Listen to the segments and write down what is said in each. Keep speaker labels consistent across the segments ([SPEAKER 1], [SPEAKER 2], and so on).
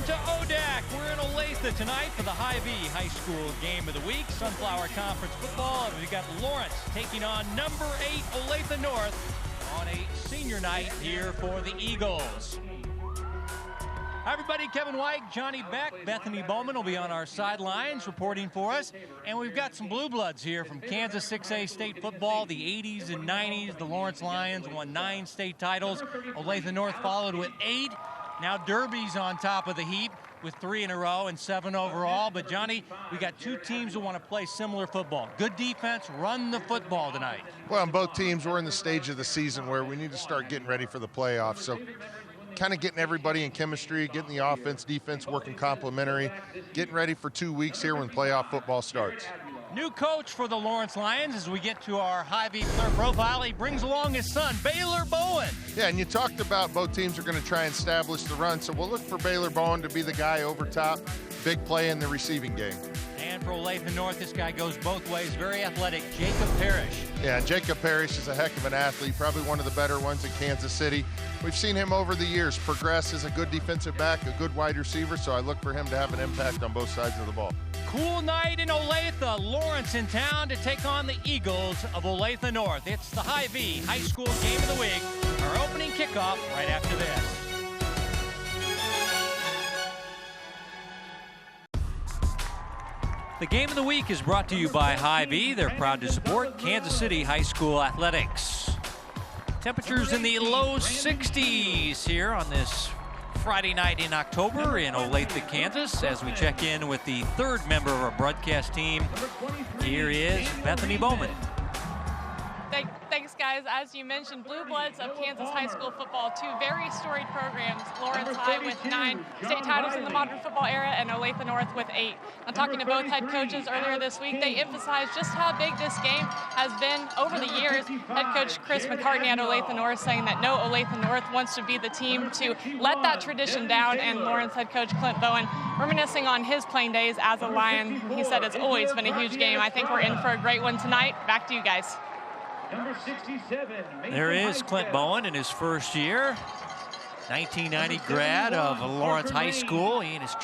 [SPEAKER 1] to ODAC. We're in Olathe tonight for the Hy-Vee High School Game of the Week. Sunflower Conference football. We've got Lawrence taking on number 8 Olathe North on a senior night here for the Eagles. Hi everybody, Kevin White, Johnny Beck, Bethany Bowman will be on our sidelines reporting for us. And we've got some Blue Bloods here from Kansas 6A state football, the 80s and 90s. The Lawrence Lions won 9 state titles. Olathe North followed with 8. Now Derby's on top of the heap with 3 in a row and 7 overall. But Johnny, we got 2 teams who want to play similar football. Good defense, run the football tonight.
[SPEAKER 2] Well, on both teams, we're in the stage of the season where we need to start getting ready for the playoffs. So kind of getting everybody in chemistry, getting the offense, defense working complementary, getting ready for 2 weeks here when playoff football starts.
[SPEAKER 1] New coach for the Lawrence Lions as we get to our Hy-Vee player profile. He brings along his son, Baylor Bowen.
[SPEAKER 2] Yeah, and you talked about both teams are going to try and establish the run, so we'll look for Baylor Bowen to be the guy over top, big play in the receiving game.
[SPEAKER 1] And for Olathe North, this guy goes both ways, very athletic, Jacob Parrish.
[SPEAKER 2] Yeah, Jacob Parrish is a heck of an athlete, probably one of the better ones in Kansas City. We've seen him over the years progress as a good defensive back, a good wide receiver, so I look for him to have an impact on both sides of the ball.
[SPEAKER 1] Cool night in Olathe, Lawrence in town to take on the Eagles of Olathe North. It's the Hy-Vee High School Game of the Week. Our opening kickoff right after this. The Game of the Week is brought to you by Hy-Vee. They're proud to support Kansas City High School athletics. Temperatures in the low 60s here on this Friday night in October in Olathe, Kansas, as we check in with the 3rd member of our broadcast team. Here is Bethany Bowman.
[SPEAKER 3] Thanks, guys. As you mentioned, Blue Bloods of Kansas high school football, 2 very storied programs. Lawrence High with 9 state titles in the modern football era, and Olathe North with 8. I'm talking to both head coaches earlier this week. They emphasized just how big this game has been over the years. Head coach Chris McCartney at Olathe North saying that no, Olathe North wants to be the team to let that tradition down, and Lawrence head coach Clint Bowen reminiscing on his playing days as a Lion. He said it's always been a huge game. I think we're in for a great one tonight. Back to you guys.
[SPEAKER 4] Number 67.
[SPEAKER 1] There is Clint Bowen in his first year. 1990 grad of Lawrence High School. He and his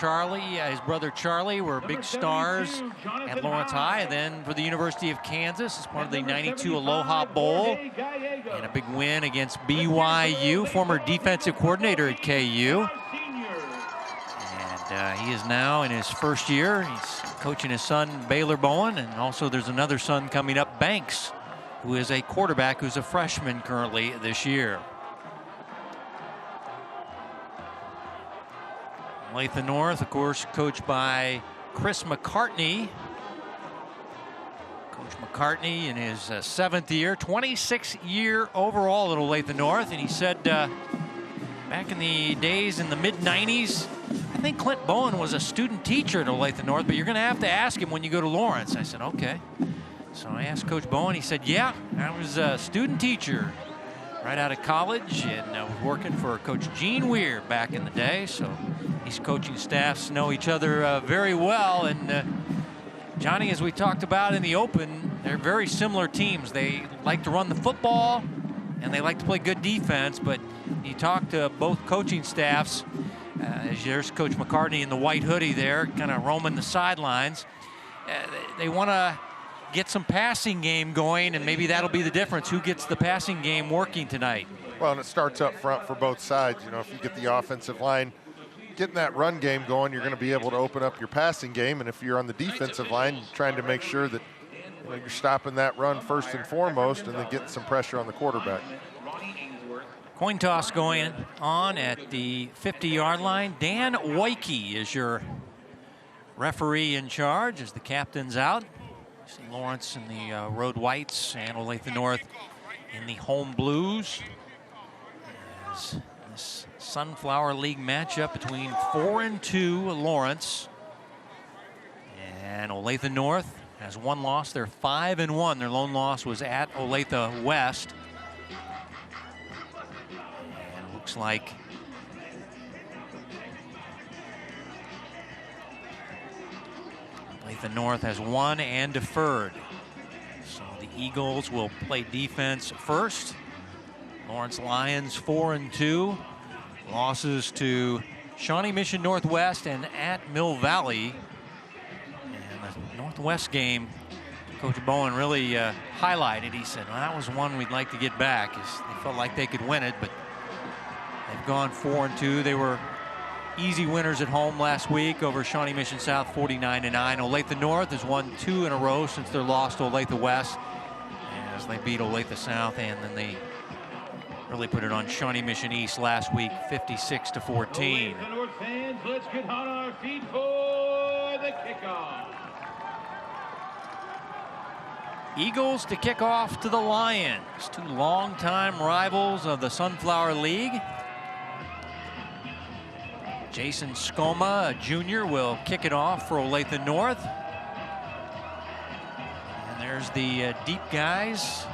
[SPEAKER 1] brother Charlie were big stars at Lawrence High. And then for the University of Kansas as part of the 92 Aloha Bowl. And a big win against BYU, former defensive coordinator at KU. And he is now in his first year. He's coaching his son, Baylor Bowen. And also there's another son coming up, Banks, who is a quarterback who's a freshman currently this year. Olathe North, of course, coached by Chris McCartney. Coach McCartney in his 7th year, 26th year overall at Olathe North. And he said back in the days in the mid-90s, I think Clint Bowen was a student teacher at Olathe North, but you're going to have to ask him when you go to Lawrence. I said, okay. So I asked Coach Bowen. He said, yeah, I was a student teacher right out of college, and I was working for Coach Gene Weir back in the day. So these coaching staffs know each other very well. And Johnny, as we talked about in the open, they're very similar teams. They like to run the football, and they like to play good defense. But you talk to both coaching staffs, as there's Coach McCartney in the white hoodie there, kind of roaming the sidelines. They want to get some passing game going, and maybe that'll be the difference. Who gets the passing game working tonight?
[SPEAKER 2] Well, and it starts up front for both sides. You know, if you get the offensive line getting that run game going, you're going to be able to open up your passing game. And if you're on the defensive line, trying to make sure that you're stopping that run first and foremost, and then getting some pressure on the quarterback.
[SPEAKER 1] Coin toss going on at the 50-yard line. Dan Woike is your referee in charge as the captain's out. Lawrence in the road whites and Olathe North in the home blues. As this Sunflower League matchup between 4 and 2 Lawrence and Olathe North has 1 loss. They're 5 and 1. Their lone loss was at Olathe West. And it looks like Olathe North has won and deferred. So the Eagles will play defense first. Lawrence Lions 4 and 2. Losses to Shawnee Mission Northwest and at Mill Valley. And the Northwest game, Coach Bowen really highlighted. He said, well, that was one we'd like to get back. They felt like they could win it, but they've gone 4-2. They were easy winners at home last week over Shawnee Mission South 49-9. Olathe North has won 2 in a row since their loss to Olathe West, as they beat Olathe South, and then they really put it on Shawnee Mission East last week, 56-14.
[SPEAKER 4] Olathe North fans, let's get on our feet for the kickoff.
[SPEAKER 1] Eagles to kick off to the Lions, 2 longtime rivals of the Sunflower League. Jason Skoma, a junior, will kick it off for Olathe North. And there's the deep guys.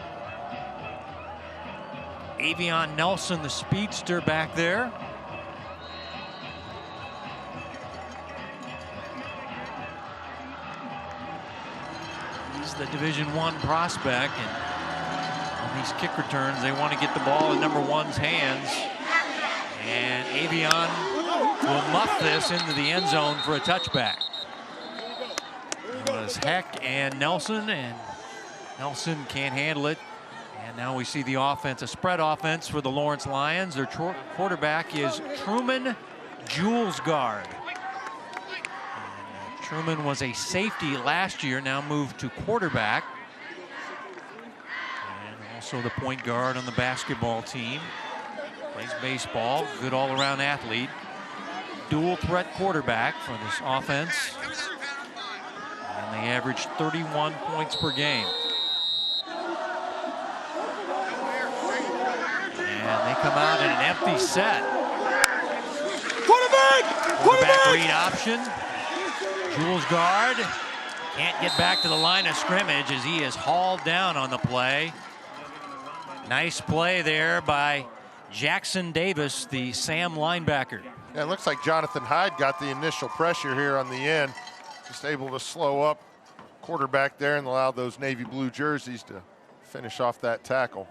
[SPEAKER 1] Avion Nelson, the speedster, back there. He's the Division I prospect, and on these kick returns, they want to get the ball in number 1's hands. And Avion will muff this into the end zone for a touchback. It was Heck and Nelson can't handle it. And now we see the offense, a spread offense for the Lawrence Lions. Their quarterback is Truman Julesgaard. Truman was a safety last year, now moved to quarterback. And also the point guard on the basketball team. Plays baseball, good all-around athlete. Dual threat quarterback for this offense. And they average 31 points per game. And they come out in an empty set. Quarterback read option. Julesgaard can't get back to the line of scrimmage as he is hauled down on the play. Nice play there by Jackson Davis, the Sam linebacker.
[SPEAKER 2] Yeah, it looks like Jonathan Hyde got the initial pressure here on the end. Just able to slow up quarterback there and allow those navy blue jerseys to finish off that tackle.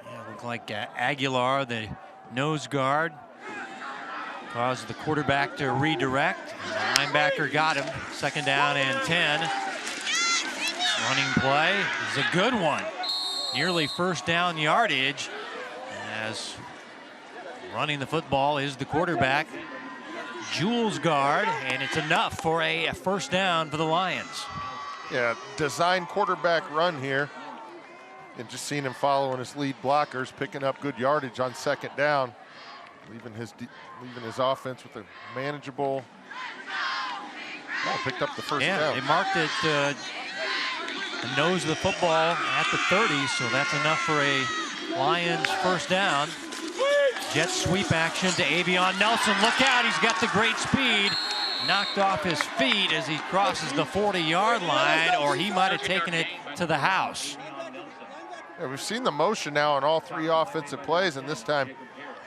[SPEAKER 1] Yeah, looked like Aguilar, the nose guard, caused the quarterback to redirect. The linebacker got him. 2nd down and 10. Running play is a good one. Nearly 1st down yardage, as running the football is the quarterback, Julesgaard, and it's enough for a 1st down for the Lions.
[SPEAKER 2] Yeah, design quarterback run here. And just seeing him following his lead blockers, picking up good yardage on 2nd down, leaving his offense with a manageable. Oh, picked up the 1st down.
[SPEAKER 1] Yeah, they marked it the nose of the football at the 30, so that's enough for a Lions 1st down. Jet sweep action to Avion Nelson. Look out, he's got the great speed. Knocked off his feet as he crosses the 40-yard line, or he might have taken it to the house.
[SPEAKER 2] Yeah, we've seen the motion now on all 3 offensive plays, and this time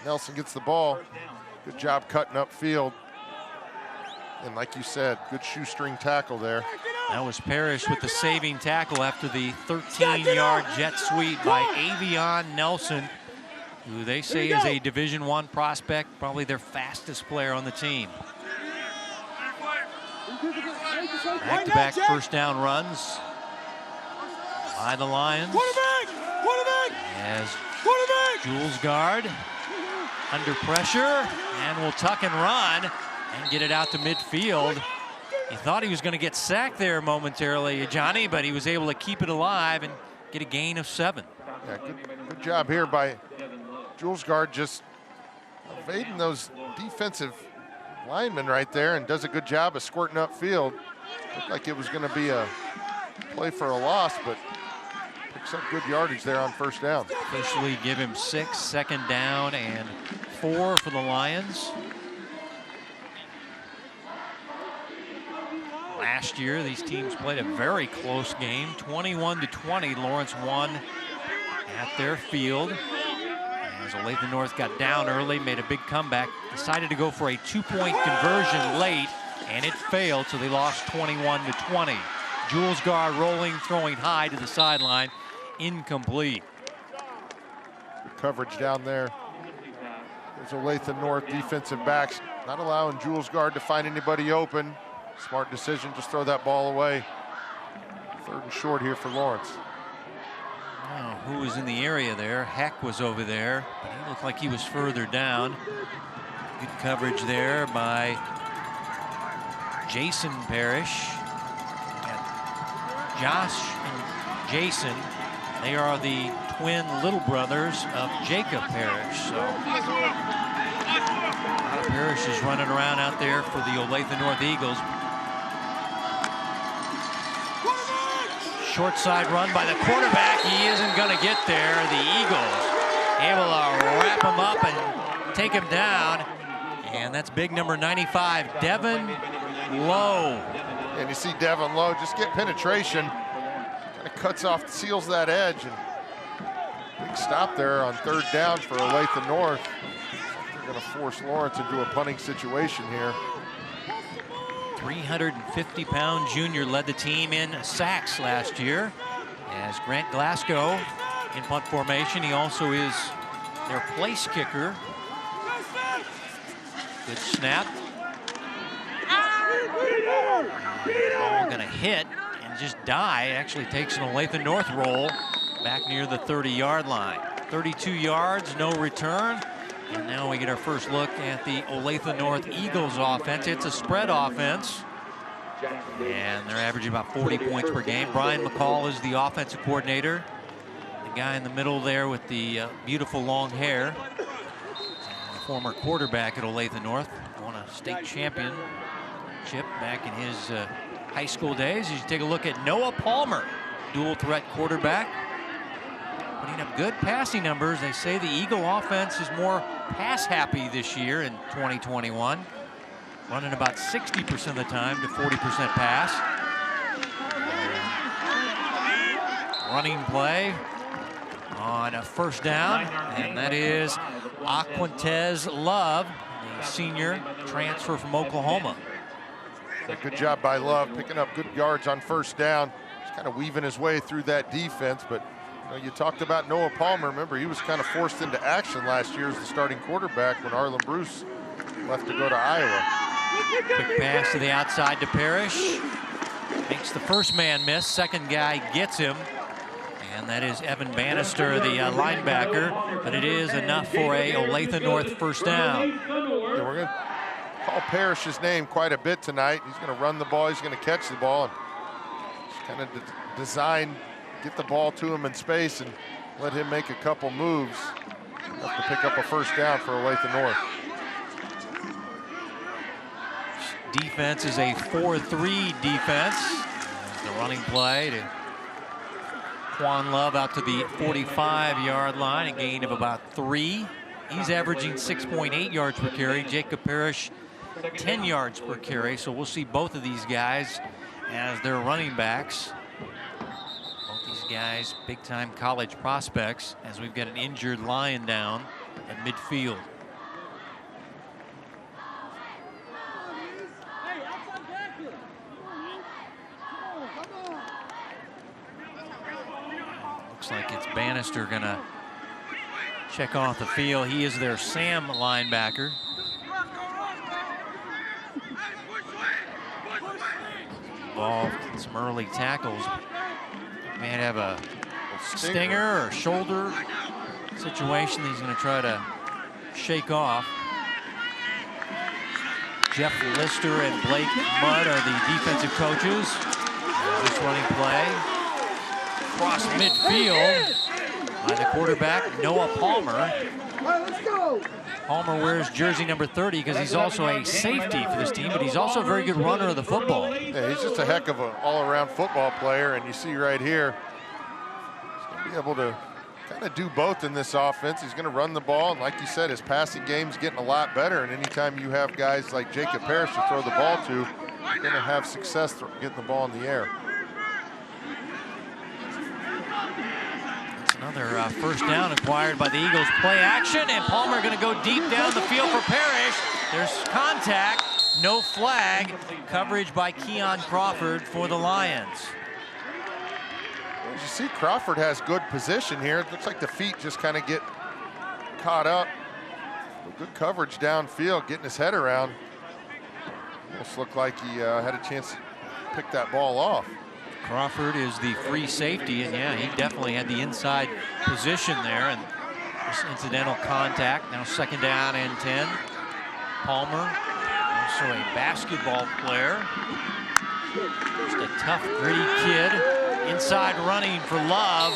[SPEAKER 2] Nelson gets the ball. Good job cutting upfield. And like you said, good shoestring tackle there.
[SPEAKER 1] That was Parrish with the saving tackle after the 13-yard jet sweep by Avion Nelson, who they say is a Division I prospect, probably their fastest player on the team. Back-to-back 1st down runs by the Lions. As Julesgaard under pressure and will tuck and run and get it out to midfield. He thought he was going to get sacked there momentarily, Johnny, but he was able to keep it alive and get a gain of 7.
[SPEAKER 2] Yeah, good job here by Julesgaard, just evading those defensive linemen right there, and does a good job of squirting upfield. Looked like it was going to be a play for a loss, but picks up good yardage there on 1st down.
[SPEAKER 1] Officially give him 6, 2nd down and 4 for the Lions. Last year, these teams played a very close game, 21-20. Lawrence won at their field. As Olathe North got down early, made a big comeback, decided to go for a 2-point conversion late, and it failed, so they lost 21-20. Julesgaard rolling, throwing high to the
[SPEAKER 2] There's Olathe North defensive backs not allowing Jules Guard to find anybody open. Smart decision, just throw that ball away. 3rd and short here for Lawrence.
[SPEAKER 1] Oh, who was in the area there? Heck was over there, but he looked like he was further down. Good coverage there by Jason Parrish. And Josh and Jason, they are the twin little brothers of Jacob Parrish. So Parrish is running around out there for the Olathe North Eagles. Short side run by the quarterback. He isn't going to get there. The Eagles able to wrap him up and take him down. And that's big number 95, Devin Lowe.
[SPEAKER 2] And you see Devin Lowe just get penetration. Kind of cuts off, seals that edge. And big stop there on 3rd down for Olathe North. They're going to force Lawrence into a punting situation here.
[SPEAKER 1] 350-pound junior led the team in sacks last year. As Grant Glasgow in punt formation, he also is their place kicker. Good snap. Ball going to hit and just die. Actually takes an Olathe North roll back near the 30-yard line. 32 yards, no return. And now we get our first look at the Olathe North Eagles offense. It's a spread offense. And they're averaging about 40 points per game. Brian McCall is the offensive coordinator. The guy in the middle there with the beautiful long hair. And the former quarterback at Olathe North. Won a state championship back in his high school days. As you take a look at Noah Palmer, dual threat quarterback. Putting up good passing numbers. They say the Eagle offense is more pass happy this year in 2021. Running about 60% of the time to 40% pass. Running play on a 1st down, and that is Aquintez Love, the senior transfer from Oklahoma.
[SPEAKER 2] Good job by Love, picking up good yards on 1st down. He's kind of weaving his way through that defense, but you talked about Noah Palmer. Remember, he was kind of forced into action last year as the starting quarterback when Arlen Bruce left to go to Iowa.
[SPEAKER 1] Quick pass to the outside to Parrish. Makes the first man miss. 2nd guy gets him. And that is Evan Bannister, the linebacker. But it is enough for a Olathe North 1st down.
[SPEAKER 2] Yeah, we're going to call Parrish's name quite a bit tonight. He's going to run the ball. He's going to catch the ball. And just kind of design, get the ball to him in space and let him make a couple moves. Enough to pick up a 1st down for Olathe North.
[SPEAKER 1] Defense is a 4-3 defense. The running play to Quan Love out to the 45-yard line, a gain of about 3. He's averaging 6.8 yards per carry. Jacob Parrish, 10 yards per carry. So we'll see both of these guys as their running backs. Both these guys, big-time college prospects, as we've got an injured Lion down at midfield. Looks like it's Bannister gonna check off the field. He is their Sam linebacker. Involved in some early tackles. May have a stinger or shoulder situation that he's gonna try to shake off. Jeff Lister and Blake Mudd are the defensive coaches. This running play. Across midfield by the quarterback, Noah Palmer. Palmer wears jersey number 30 because he's also a safety for this team, but he's also a very good runner of the football.
[SPEAKER 2] Yeah, he's just a heck of an all-around football player, and you see right here, he's going to be able to kind of do both in this offense. He's going to run the ball, and like you said, his passing game's getting a lot better, and anytime you have guys like Jacob Parrish to throw the ball to, you're going to have success getting the ball in the air.
[SPEAKER 1] Another 1st down acquired by the Eagles. Play action, and Palmer going to go deep down the field for Parrish. There's contact, no flag. Coverage by Keon Crawford for the Lions.
[SPEAKER 2] As you see, Crawford has good position here. It looks like the feet just kind of get caught up. But good coverage downfield, getting his head around. Almost looked like he had a chance to pick that ball off.
[SPEAKER 1] Crawford is the free safety, and yeah, he definitely had the inside position there, and this incidental contact. Now 2nd down and 10. Palmer, also a basketball player. Just a tough, gritty kid. Inside running for Love.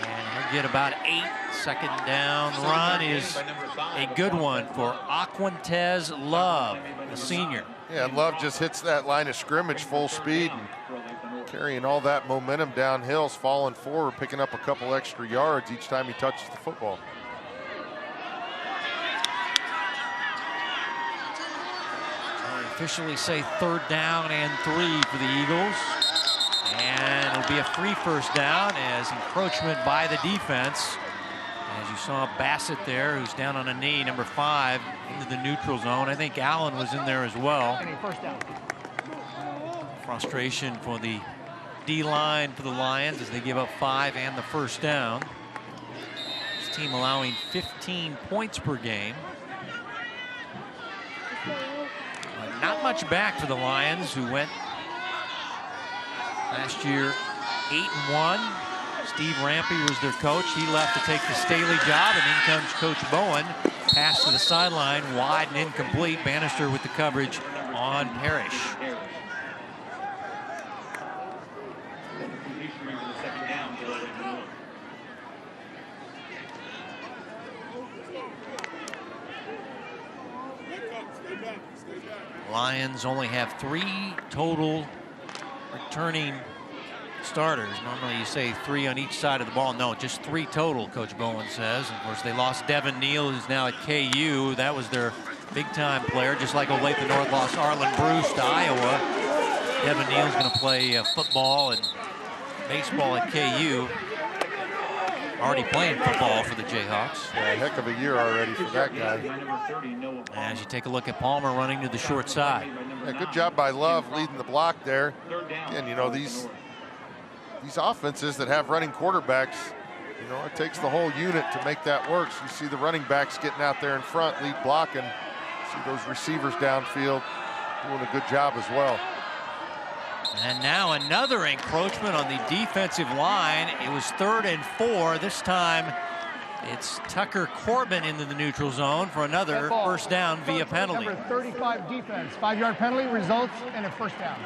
[SPEAKER 1] And he'll get about 8. 2nd down run is a good one for Aquintez Love, the senior.
[SPEAKER 2] Yeah, and Love just hits that line of scrimmage full speed and carrying all that momentum downhill, falling forward, picking up a couple extra yards each time he touches the football.
[SPEAKER 1] They officially say 3rd down and 3 for the Eagles. And it'll be a free 1st down as encroachment by the defense. As you saw Bassett there, who's down on a knee, number 5, into the neutral zone. I think Allen was in there as well.
[SPEAKER 5] First down.
[SPEAKER 1] Frustration for the D-line for the Lions as they give up 5 and the 1st down. This team allowing 15 points per game. Not much back for the Lions, who went last year 8-1. Steve Rampy was their coach. He left to take the Staley job, and in comes Coach Bowen. Pass to the sideline, wide and incomplete. Bannister with the coverage on Parrish. Lions only have 3 total returning starters. Normally you say 3 on each side of the ball. No, just 3 total, Coach Bowen says. Of course, they lost Devin Neal, who's now at KU. That was their big-time player, just like Olathe North lost Arlen Bruce to Iowa. Devin Neal's going to play football and baseball at KU. Already playing football for the Jayhawks.
[SPEAKER 2] Yeah, a heck of a year already for that guy.
[SPEAKER 1] As you take a look at Palmer running to the short side.
[SPEAKER 2] Yeah, good job by Love leading the block there. Again, you know, these offenses that have running quarterbacks, you know, it takes the whole unit to make that work. So you see the running backs getting out there in front, lead blocking. See those receivers downfield doing a good job as well.
[SPEAKER 1] And now another encroachment on the defensive line. It was 3rd and 4. This time it's Tucker Corbin into the neutral zone for another 1st down via penalty.
[SPEAKER 5] Number 35 defense. 5-yard penalty results in a 1st down.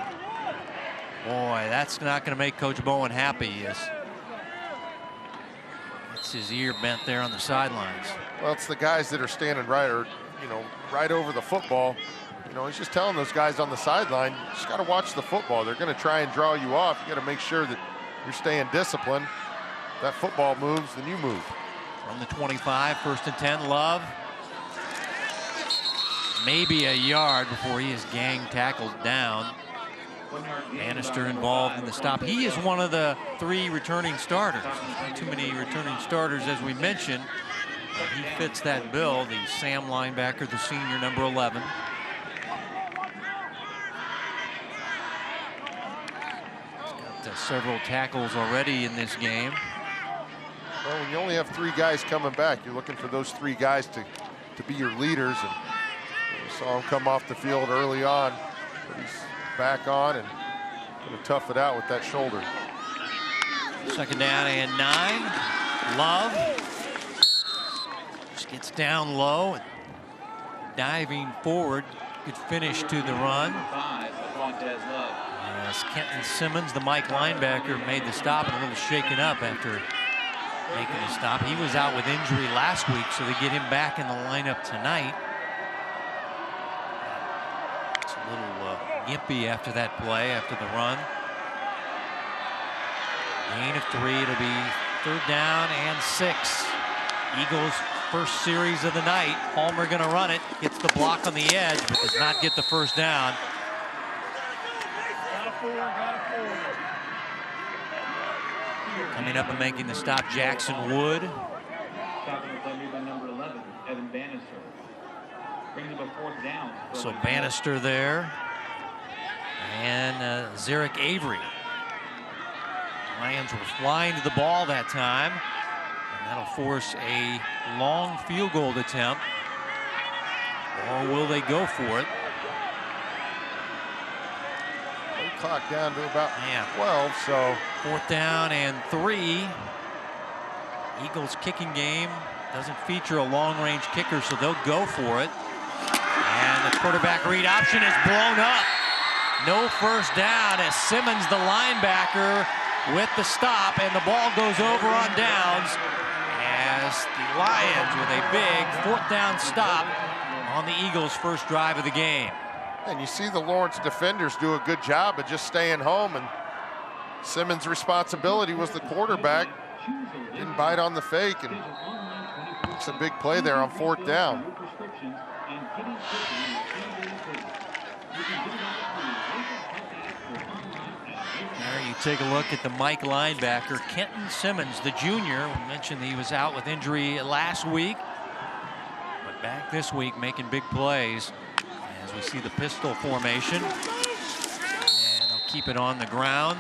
[SPEAKER 1] Boy, that's not going to make Coach Bowen happy. It's his ear bent there on the sidelines.
[SPEAKER 2] Well, it's the guys that are standing right over the football. You know, he's just telling those guys on the sideline, you just got to watch the football. They're going to try and draw you off. You got to make sure that you're staying disciplined. If that football moves, then you move.
[SPEAKER 1] From the 25, 1st and 10, Love. Maybe a yard before he is gang tackled down. Bannister involved in the stop. He is one of the 3 returning starters. Not too many returning starters, as we mentioned. He fits that bill, the Sam linebacker, the senior, number 11. He's got several tackles already in this game.
[SPEAKER 2] Well, when you only have 3 guys coming back, you're looking for those 3 guys to be your leaders. And we saw him come off the field early on, but he's back on and going to tough it out with that shoulder.
[SPEAKER 1] 2nd down and 9. Love just gets down low and diving forward. Good finish to the run. As Kenton Simmons, the Mike linebacker, made the stop and a little shaken up after making the stop. He was out with injury last week, so they get him back in the lineup tonight. It's a little gimpy after that play, after the run. Gain of 3. It'll be 3rd down and 6. Eagles' first series of the night. Palmer going to run it. Gets the block on the edge, but does not get the 1st down. Coming up and making the stop, Jackson Wood. So Bannister there. And Zarek Avery. Lions were flying to the ball that time. That'll force a long field goal attempt. Or will they go for it?
[SPEAKER 2] Clock down to about 12, so
[SPEAKER 1] 4th down and 3. Eagles kicking game doesn't feature a long-range kicker, so they'll go for it. And the quarterback read option is blown up. No first down as Simmons, the linebacker, with the stop, and the ball goes over on downs as the Lions with a big 4th down stop on the Eagles' first drive of the game.
[SPEAKER 2] And you see the Lawrence defenders do a good job of just staying home, and Simmons' responsibility was the quarterback. Didn't bite on the fake, and it's a big play there on 4th down.
[SPEAKER 1] There you take a look at the Mike linebacker, Kenton Simmons, the junior. We mentioned he was out with injury last week, but back this week making big plays. As we see the pistol formation, and they'll keep it on the ground.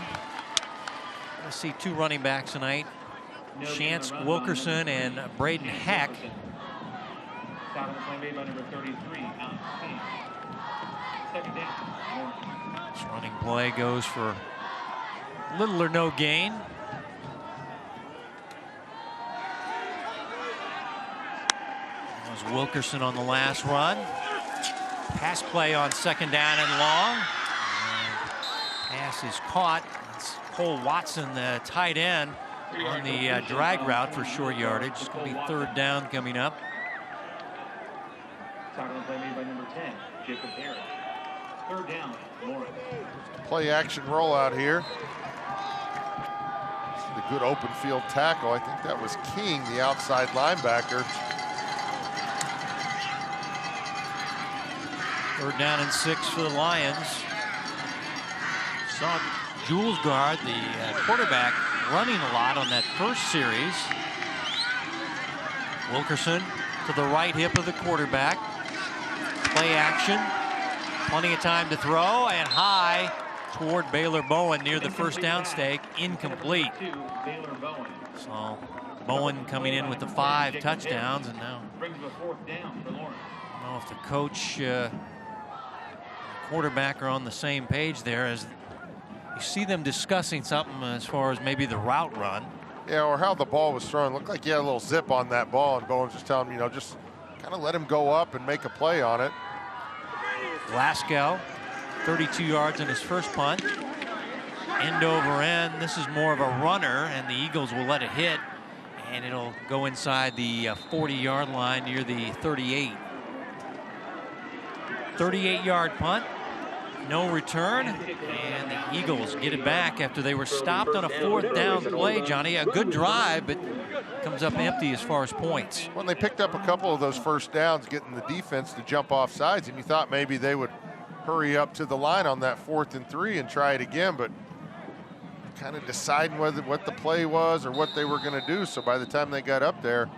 [SPEAKER 1] We'll see 2 running backs tonight, Chance Wilkerson and Braden Heck. This running play goes for little or no gain. That was Wilkerson on the last run. Pass play on 2nd down and long. Pass is caught. It's Cole Watson, the tight end, on the drag route for short yardage. It's going to be 3rd down coming up.
[SPEAKER 4] Play made by number 10, Jacob Harris. 3rd down, Lawrence.
[SPEAKER 2] Play action rollout here. The good open field tackle. I think that was King, the outside linebacker.
[SPEAKER 1] 3rd down and 6 for the Lions. Saw Jules Guard, the quarterback, running a lot on that first series. Wilkerson to the right hip of the quarterback. Play action. Plenty of time to throw, and high toward Baylor Bowen near the 1st down stake. Incomplete. So Bowen coming in with the 5 touchdowns, and now I don't know if the coach quarterback are on the same page there, as you see them discussing something as far as maybe the route run.
[SPEAKER 2] Yeah, or how the ball was thrown. Looked like he had a little zip on that ball, and Bowen's just telling him, you know, just kind of let him go up and make a play on it.
[SPEAKER 1] Glasgow, 32 yards on his first punt. End over end. This is more of a runner, and the Eagles will let it hit, and it'll go inside the 40-yard line near the 38. 38-yard punt. No return, and the Eagles get it back after they were stopped on a 4th down play, Johnny. A good drive, but comes up empty as far as points.
[SPEAKER 2] When they picked up a couple of those first downs, getting the defense to jump off sides, and you thought maybe they would hurry up to the line on that 4th and 3 and try it again, but kind of deciding what the play was or what they were going to do. So by the time they got up there,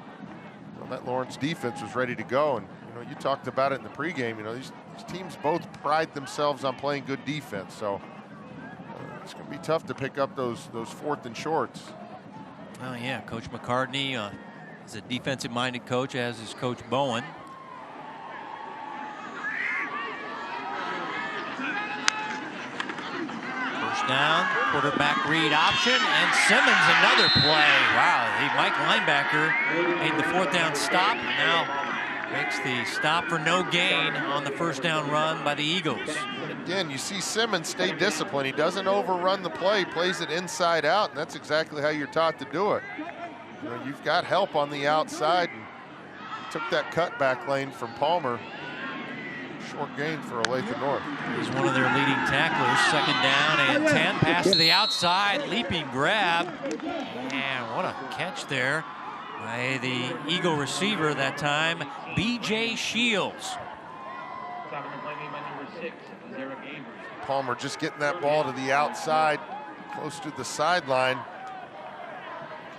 [SPEAKER 2] you know, that Lawrence defense was ready to go. And you know, you talked about it in the pregame. You know, these teams both pride themselves on playing good defense. So it's going to be tough to pick up those 4th and shorts.
[SPEAKER 1] Oh yeah, Coach McCartney is a defensive-minded coach, as is Coach Bowen. First down, quarterback read option, and Simmons another play. Wow, the Mike linebacker made the 4th down stop, and now makes the stop for no gain on the 1st down run by the Eagles.
[SPEAKER 2] Again, you see Simmons stay disciplined. He doesn't overrun the play, plays it inside out, and that's exactly how you're taught to do it. You know, you've got help on the outside, and took that cutback lane from Palmer. Short gain for Olathe North.
[SPEAKER 1] He's one of their leading tacklers. 2nd down and 10. Pass to the outside, leaping grab. And what a catch there by the Eagle receiver that time, B.J. Shields.
[SPEAKER 2] Palmer just getting that ball to the outside, close to the sideline.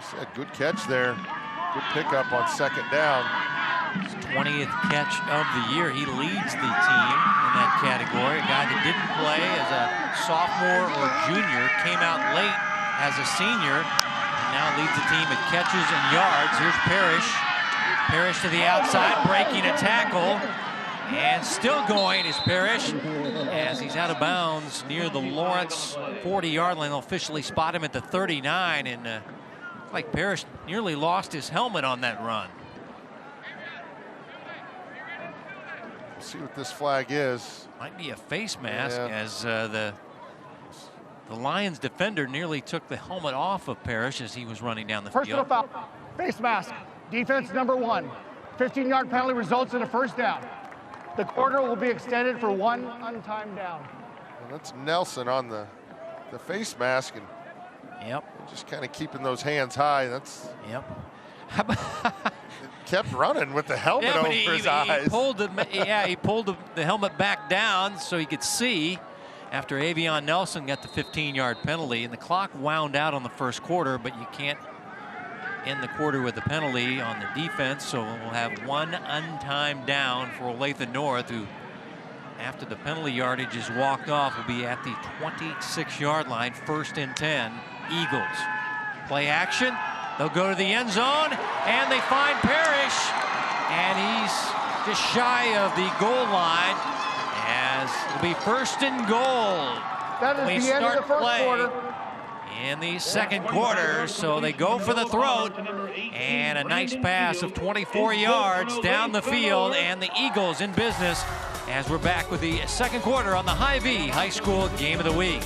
[SPEAKER 2] Said good catch there. Good pickup on 2nd down.
[SPEAKER 1] His 20th catch of the year. He leads the team in that category. A guy that didn't play as a sophomore or junior, came out late as a senior. now leads the team in catches and yards. Here's Parrish. Parrish to the outside, breaking a tackle. And still going is Parrish as he's out of bounds near the Lawrence 40-yard line. They'll officially spot him at the 39. And like Parrish nearly lost his helmet on that run.
[SPEAKER 2] See what this flag is.
[SPEAKER 1] Might be a face mask, as the Lions defender nearly took the helmet off of Parrish as he was running down the
[SPEAKER 5] Personal
[SPEAKER 1] field.
[SPEAKER 5] foul. Face mask. Defense number 1. 15-yard penalty results in a first down. The quarter will be extended for 1 untimed down.
[SPEAKER 2] Well, that's Nelson on the face mask, and just kind of keeping those hands high. That's kept running with the helmet over his eyes.
[SPEAKER 1] He pulled the helmet back down so he could see after Avion Nelson got the 15-yard penalty, and the clock wound out on the first quarter, but you can't end the quarter with a penalty on the defense, so we'll have 1 untimed down for Olathe North, who after the penalty yardage is walked off will be at the 26-yard line, 1st and 10, Eagles. Play action, they'll go to the end zone, and they find Parrish, and he's just shy of the goal line, as it'll be 1st and goal.
[SPEAKER 5] That is the end of the first quarter.
[SPEAKER 1] In the second quarter, so they go for the throat, and a nice pass of 24 yards down the field, and the Eagles in business as we're back with the second quarter on the Hy-Vee High School Game of the Week.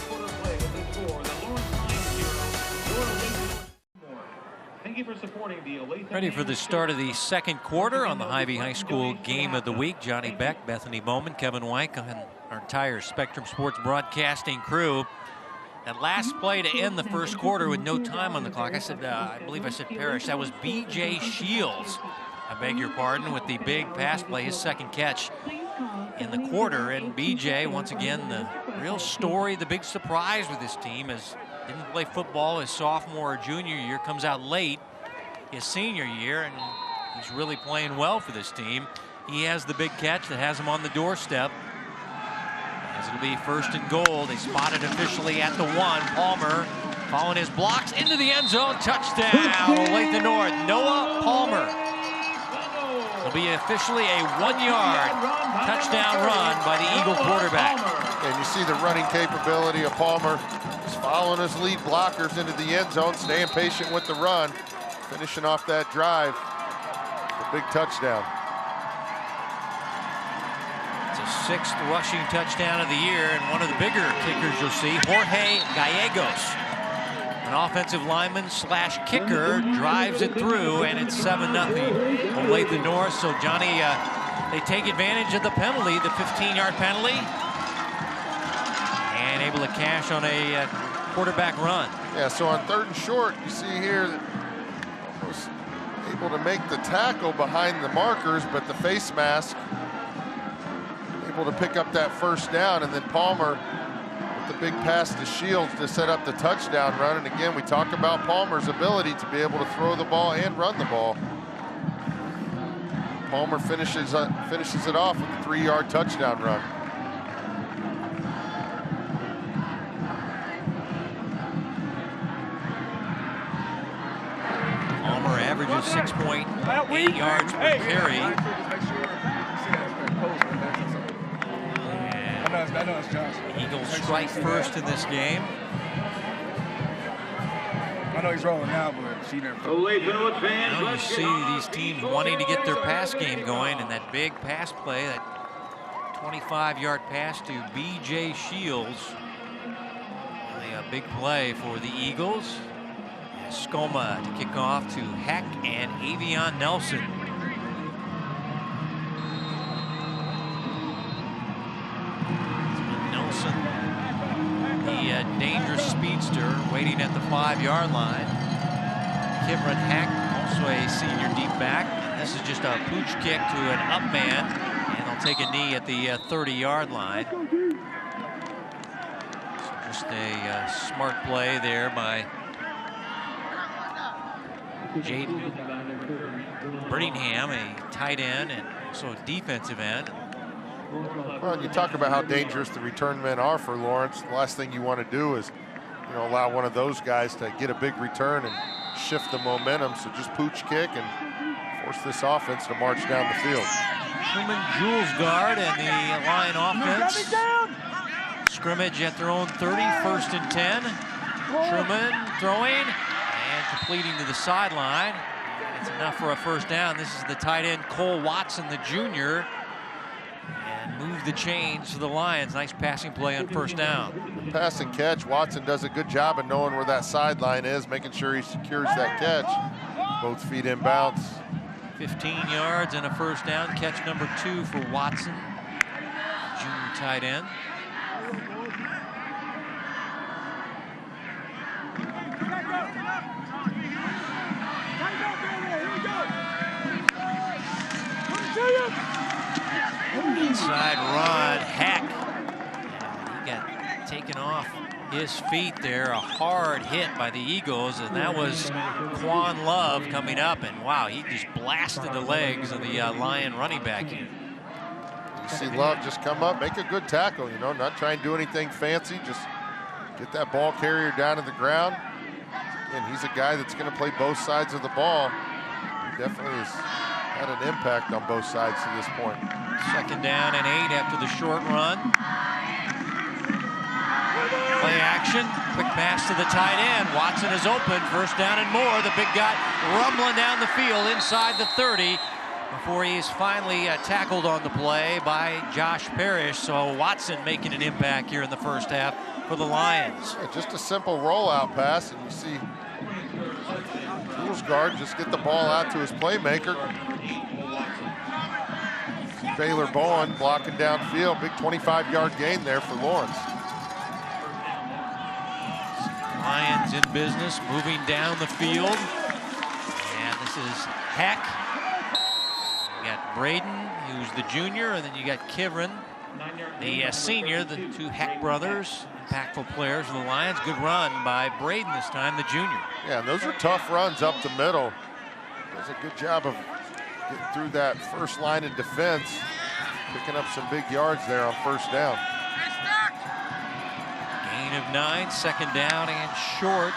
[SPEAKER 1] Ready for the start of the second quarter on the Hy-Vee High School Game of the Week. Johnny Beck, Bethany Bowman, Kevin Wyke, and our entire Spectrum Sports broadcasting crew. That last play to end the first quarter with no time on the clock, I believe I said Parrish. That was B.J. Shields, I beg your pardon, with the big pass play, his second catch in the quarter. And B.J., once again, the real story, the big surprise with this team, is didn't play football his sophomore or junior year, comes out late his senior year, and he's really playing well for this team. He has the big catch that has him on the doorstep. As it'll be 1st and goal. They spot it officially at the 1. Palmer following his blocks into the end zone. Touchdown, Olathe North. Noah Palmer. It'll be officially a 1-yard touchdown run by the Eagle quarterback.
[SPEAKER 2] And you see the running capability of Palmer. He's following his lead blockers into the end zone, staying patient with the run, finishing off that drive. A big touchdown.
[SPEAKER 1] 6th rushing touchdown of the year, and one of the bigger kickers you'll see, Jorge Gallegos, an offensive lineman / kicker, drives it through, and it's 7-0 Olathe North. So Johnny, they take advantage of the penalty, the 15-yard penalty, and able to cash on a quarterback run.
[SPEAKER 2] Yeah, so on 3rd and short, you see here that was able to make the tackle behind the markers, but the face mask able to pick up that 1st down, and then Palmer with the big pass to Shields to set up the touchdown run. And again, we talk about Palmer's ability to be able to throw the ball and run the ball. Palmer finishes it off with a 3-yard touchdown run.
[SPEAKER 1] Palmer averages 6.8 yards per carry. Eagles strike first in this game.
[SPEAKER 6] I know he's rolling now, but she never.
[SPEAKER 1] Now you see these teams wanting to get their pass game going, and that big pass play, that 25-yard pass to B.J. Shields. Really a big play for the Eagles. Skoma to kick off to Heck and Avion Nelson. The dangerous speedster waiting at the 5-yard line. Kivrin Heck, also a senior deep back. This is just a pooch kick to an up man, and they'll take a knee at the 30-yard line. So just a smart play there by Jaden Brittingham, a tight end and also a defensive end.
[SPEAKER 2] Well, you talk about how dangerous the return men are for Lawrence. The last thing you want to do is, allow one of those guys to get a big return and shift the momentum. So just pooch kick and force this offense to march down the field.
[SPEAKER 1] Truman Jules guard and the Lion offense. Scrimmage at their own 30, 1st and 10. Truman throwing and completing to the sideline. It's enough for a first down. This is the tight end Cole Watson, the junior. And move the chains for the Lions. Nice passing play on first down.
[SPEAKER 2] Pass and catch. Watson does a good job of knowing where that sideline is, making sure he secures that catch. Both feet inbounds.
[SPEAKER 1] 15 yards and a first down. Catch number 2 for Watson, junior tight end. Inside run, Heck. He got taken off his feet there. A hard hit by the Eagles, and that was Quan Love coming up. And wow, he just blasted the legs of the Lion running back.
[SPEAKER 2] You see Love just come up, make a good tackle, you know, not try and do anything fancy, just get that ball carrier down to the ground. And he's a guy that's going to play both sides of the ball. He definitely has had an impact on both sides to this point.
[SPEAKER 1] 2nd down and 8 after the short run. Play action, quick pass to the tight end. Watson is open, 1st down and more. The big guy rumbling down the field inside the 30 before he's finally tackled on the play by Josh Parrish. So Watson making an impact here in the first half for the Lions.
[SPEAKER 2] Yeah, just a simple rollout pass, and you see Jules guard just get the ball out to his playmaker. Baylor Bowen blocking downfield. Big 25-yard gain there for Lawrence.
[SPEAKER 1] Lions in business, moving down the field. And this is Heck. You got Braden, who's the junior, and then you got Kivrin, the senior, the 2 Heck brothers. Impactful players for the Lions. Good run by Braden this time, the junior.
[SPEAKER 2] Yeah, and those are tough runs up the middle. Does a good job of getting through that first line of defense, picking up some big yards there on first down.
[SPEAKER 1] Gain of 9, 2nd down and short.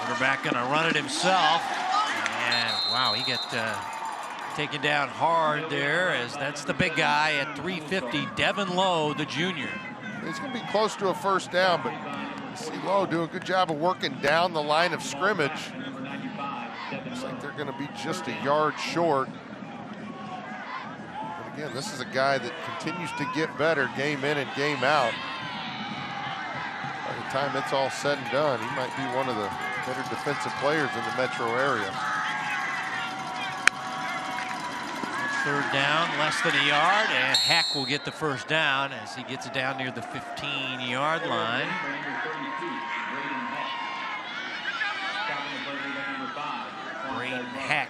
[SPEAKER 1] Quarterback gonna run it himself. And wow, he got taken down hard there, as that's the big guy at 350, Devin Lowe, the junior.
[SPEAKER 2] He's going to be close to a first down, but you see Lowe do a good job of working down the line of scrimmage. Looks like they're going to be just a yard short. But again, this is a guy that continues to get better game in and game out. By the time it's all said and done, he might be one of the better defensive players in the metro area.
[SPEAKER 1] 3rd down, less than a yard, and Heck will get the first down as he gets it down near the 15-yard line. Braden Heck.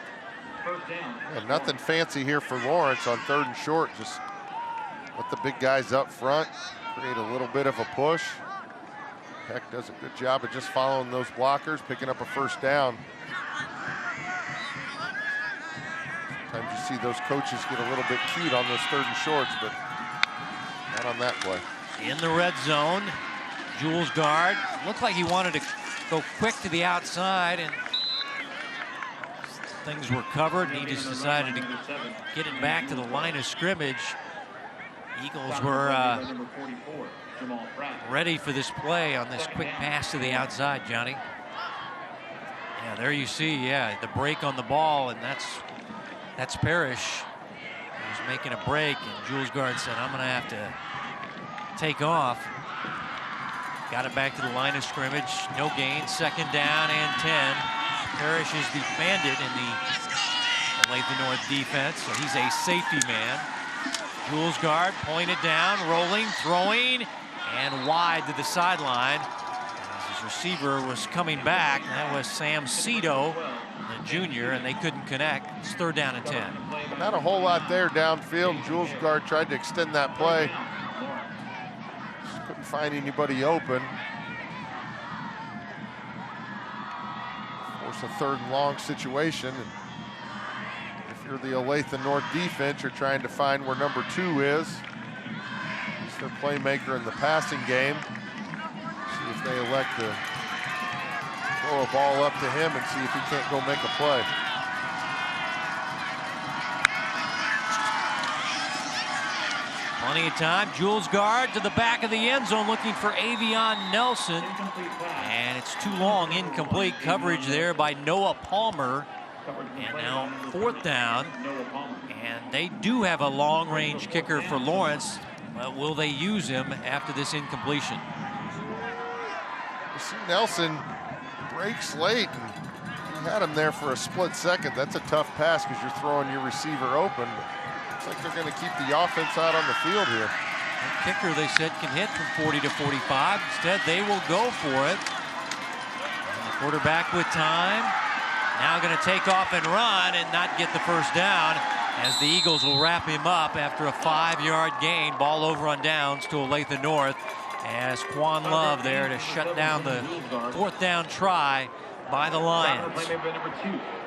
[SPEAKER 2] Yeah, nothing fancy here for Lawrence on 3rd and short. Just let the big guys up front, create a little bit of a push. Heck does a good job of just following those blockers, picking up a first down. Sometimes you see those coaches get a little bit cute on those 3rd and shorts, but not on that play.
[SPEAKER 1] In the red zone, Jules guard. Looked like he wanted to go quick to the outside, and things were covered, and he just decided to get it back to the line of scrimmage. Eagles were ready for this play on this quick pass to the outside, Johnny. Yeah, there you see, yeah, the break on the ball, and that's Parrish. He was making a break, and Jules guard said, I'm going to have to take off. Got it back to the line of scrimmage. No gain. 2nd down and 10. Parrish is the bandit in the Olathe North defense, so he's a safety man. Jules guard pointed down, rolling, throwing, and wide to the sideline. As his receiver was coming back, that was Sam Cito, the junior, and they couldn't connect. It's 3rd down and 10.
[SPEAKER 2] Not a whole lot there downfield. Jules guard tried to extend that play. Just couldn't find anybody open. force a 3rd and long situation. And if you're the Olathe North defense, you're trying to find where number 2 is. He's their playmaker in the passing game. See if they elect to throw a ball up to him and see if he can't go make a play.
[SPEAKER 1] Plenty of time. Jules Guard to the back of the end zone looking for Avion Nelson. And it's too long. Incomplete coverage there by Noah Palmer. And now 4th down. And they do have a long-range kicker for Lawrence. But will they use him after this incompletion?
[SPEAKER 2] You see Nelson breaks late. And you had him there for a split second. That's a tough pass because you're throwing your receiver open. Looks like they're going to keep the offense out on the field here.
[SPEAKER 1] The kicker, they said, can hit from 40 to 45. Instead, they will go for it. And the quarterback with time. Now going to take off and run and not get the first down, as the Eagles will wrap him up after a 5-yard gain. Ball over on downs to Olathe North, as Quan Love there to shut down the 4th down try by the Lions.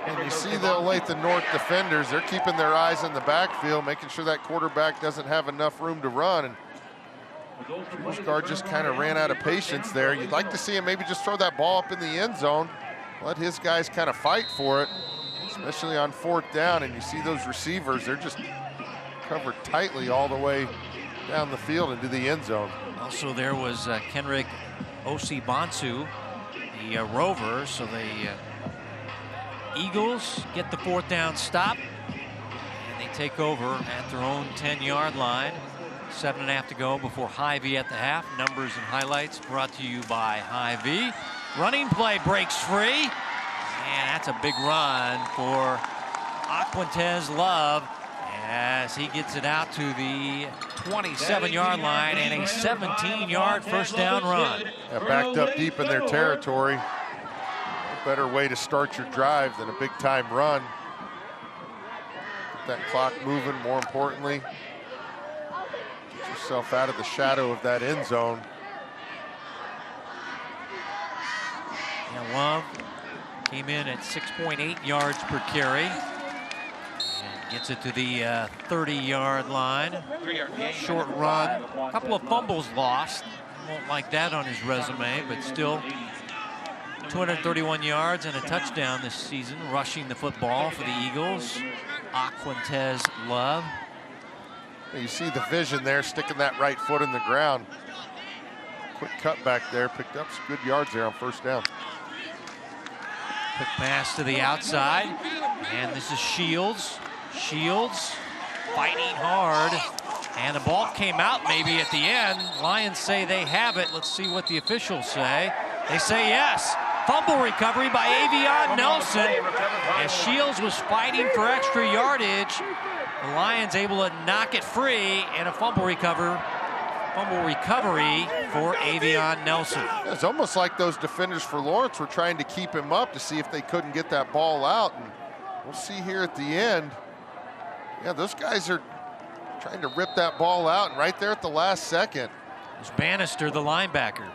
[SPEAKER 2] And you see the Olathe North defenders, they're keeping their eyes in the backfield, making sure that quarterback doesn't have enough room to run. And Jules Guard just kind of ran out of patience there. You'd like to see him maybe just throw that ball up in the end zone, let his guys kind of fight for it, especially on 4th down. And you see those receivers, they're just covered tightly all the way down the field into the end zone.
[SPEAKER 1] Also, there was Kenrick Osibansu, the rover. So the Eagles get the 4th down stop, and they take over at their own 10-yard line. 7.5 to go before Hy-Vee at the half. Numbers and highlights brought to you by Hy-Vee. Running play breaks free, and that's a big run for Aquintez Love as he gets it out to the 27-yard line and a 17-yard first down run.
[SPEAKER 2] Yeah, backed up deep in their territory. A better way to start your drive than a big-time run. Get that clock moving, more importantly. Get yourself out of the shadow of that end zone.
[SPEAKER 1] And Love came in at 6.8 yards per carry. And gets it to the 30-yard line. Short run. A couple of fumbles lost. Won't like that on his resume, but still 231 yards and a touchdown this season, rushing the football for the Eagles. Aquintez Love.
[SPEAKER 2] You see the vision there, sticking that right foot in the ground. Quick cut back there, picked up some good yards there on first down.
[SPEAKER 1] Quick pass to the outside, and this is Shields. Shields fighting hard, and the ball came out maybe at the end. Lions say they have it. Let's see what the officials say. They say yes. Fumble recovery by Avion Nelson, as Shields was fighting for extra yardage. The Lions able to knock it free, and a fumble recovery for Avion Nelson.
[SPEAKER 2] It's almost like those defenders for Lawrence were trying to keep him up to see if they couldn't get that ball out. And we'll see here at the end. Yeah, those guys are trying to rip that ball out, and right there at the last second.
[SPEAKER 1] It was Bannister, the linebacker.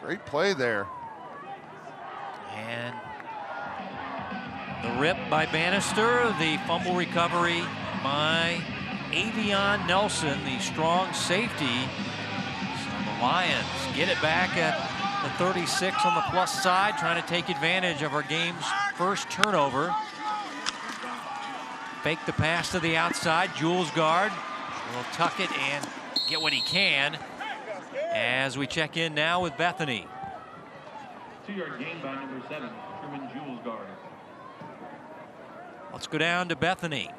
[SPEAKER 2] Great play there.
[SPEAKER 1] And the rip by Bannister, the fumble recovery by Avion Nelson, the strong safety. So the Lions get it back at the 36 on the plus side, trying to take advantage of our game's first turnover. Fake the pass to the outside. Jules Guard will tuck it and get what he can as we check in now with Bethany.
[SPEAKER 4] 2-yard gain by number 7, Truman Jules Guard.
[SPEAKER 1] Let's go down to Bethany.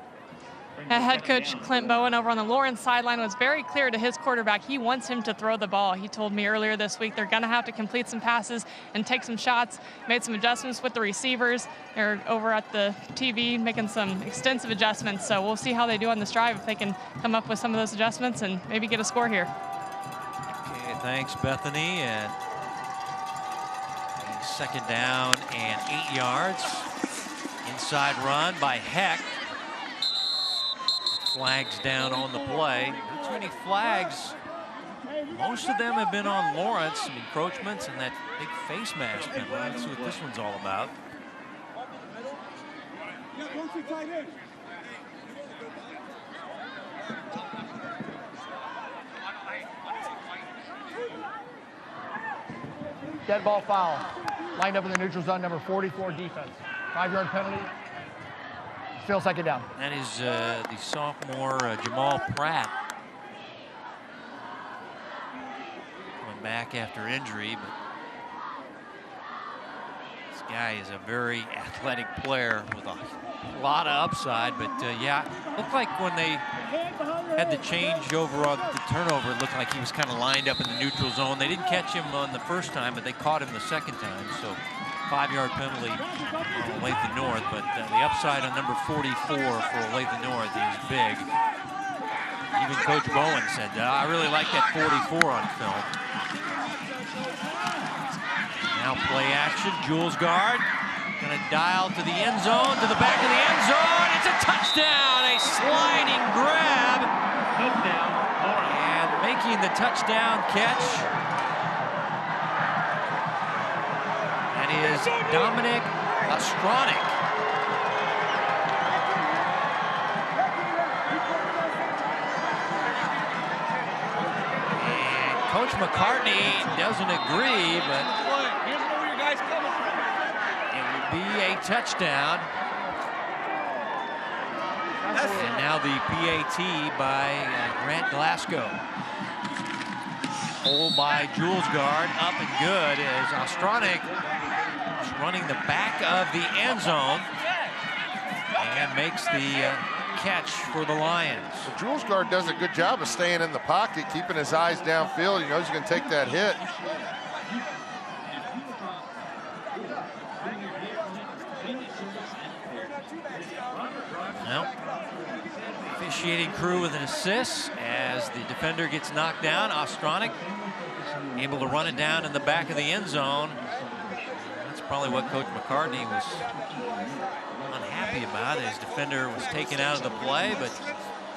[SPEAKER 3] Head coach Clint Bowen over on the Lawrence sideline was very clear to his quarterback. He wants him to throw the ball. He told me earlier this week they're going to have to complete some passes and take some shots. Made some adjustments with the receivers. They're over at the TV making some extensive adjustments. So we'll see how they do on this drive, if they can come up with some of those adjustments and maybe get a score here.
[SPEAKER 1] Okay, thanks, Bethany. And second down and 8 yards. Inside run by Heck. Flags down on the play. Not too many flags Most of them have been on Lawrence, some encroachments and that big face mask penalty. Let's see what this one's all about.
[SPEAKER 5] Dead ball foul. Lined up in the neutral zone, number 44 defense. 5-yard penalty. Still second down.
[SPEAKER 1] That is the sophomore Jamal Pratt. Coming back after injury, but this guy is a very athletic player with a lot of upside. But yeah, looked like when they had the change over on the turnover, it looked like he was kind of lined up in the neutral zone. They didn't catch him on the first time, but they caught him the second time. So 5-yard penalty on Olathe North, but the upside on number 44 for Olathe North is big. Even Coach Bowen said, I really like that 44 on film. Now play action, Jules Guard. Gonna dial to the end zone, to the back of the end zone. It's a touchdown, a sliding grab. And making the touchdown catch. That is Dominic Ostronic. And Coach McCartney doesn't agree, but
[SPEAKER 6] Here's where your guys coming from.
[SPEAKER 1] it would be a touchdown. And now the PAT by Grant Glasgow. Hold by Jules Guard, up and good as Ostronic is running the back of the end zone and makes the catch for the Lions.
[SPEAKER 2] Well, Jules Guard does a good job of staying in the pocket, keeping his eyes downfield. He knows he's going to take that hit.
[SPEAKER 1] Well, officiating crew with an assist as the defender gets knocked down. Ostronic able to run it down in the back of the end zone. That's probably what Coach McCartney was unhappy about. His defender was taken out of the play, but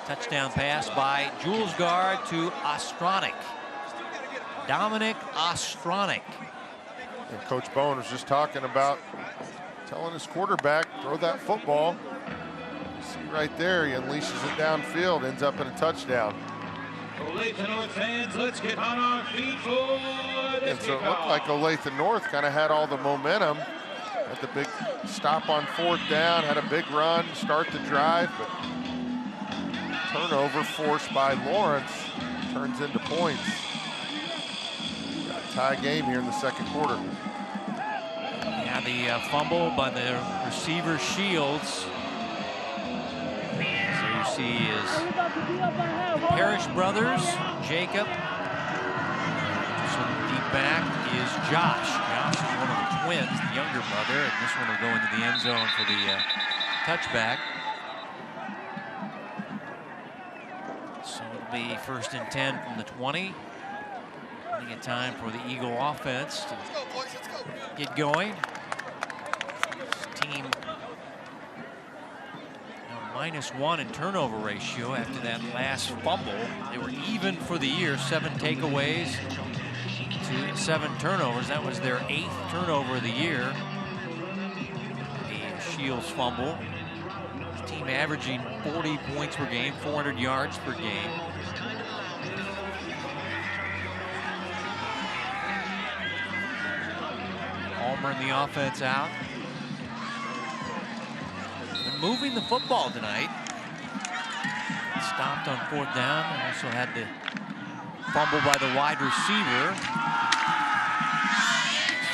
[SPEAKER 1] touchdown pass by Jules Guard to Ostronic. Dominic Ostronic.
[SPEAKER 2] And Coach Bowen was just talking about telling his quarterback, throw that football. See right there, he unleashes it downfield, ends up in a touchdown.
[SPEAKER 4] Olathe North fans, let's get on our feet for the
[SPEAKER 2] And so it looked
[SPEAKER 4] kickoff.
[SPEAKER 2] like Olathe North kind of had all the momentum. Had the big stop on 4th down, had a big run, start the drive, but turnover forced by Lawrence turns into points. Got a tie game here in the second quarter.
[SPEAKER 1] Yeah, the fumble by the receiver Shields. So you see is Parrish brothers, Jacob. This one deep back is Josh. Josh is one of the twins, the younger brother, and this one will go into the end zone for the touchback. So it'll be 1st and 10 from the 20. Plenty of time for the Eagle offense to get going. This team -1 in turnover ratio after that last fumble. They were even for the year, 7 takeaways to 7 turnovers. That was their 8th turnover of the year. The Shields fumble. The team averaging 40 points per game, 400 yards per game. Palmer in the offense out. Moving the football tonight. Stopped on 4th down. And also had the fumble by the wide receiver.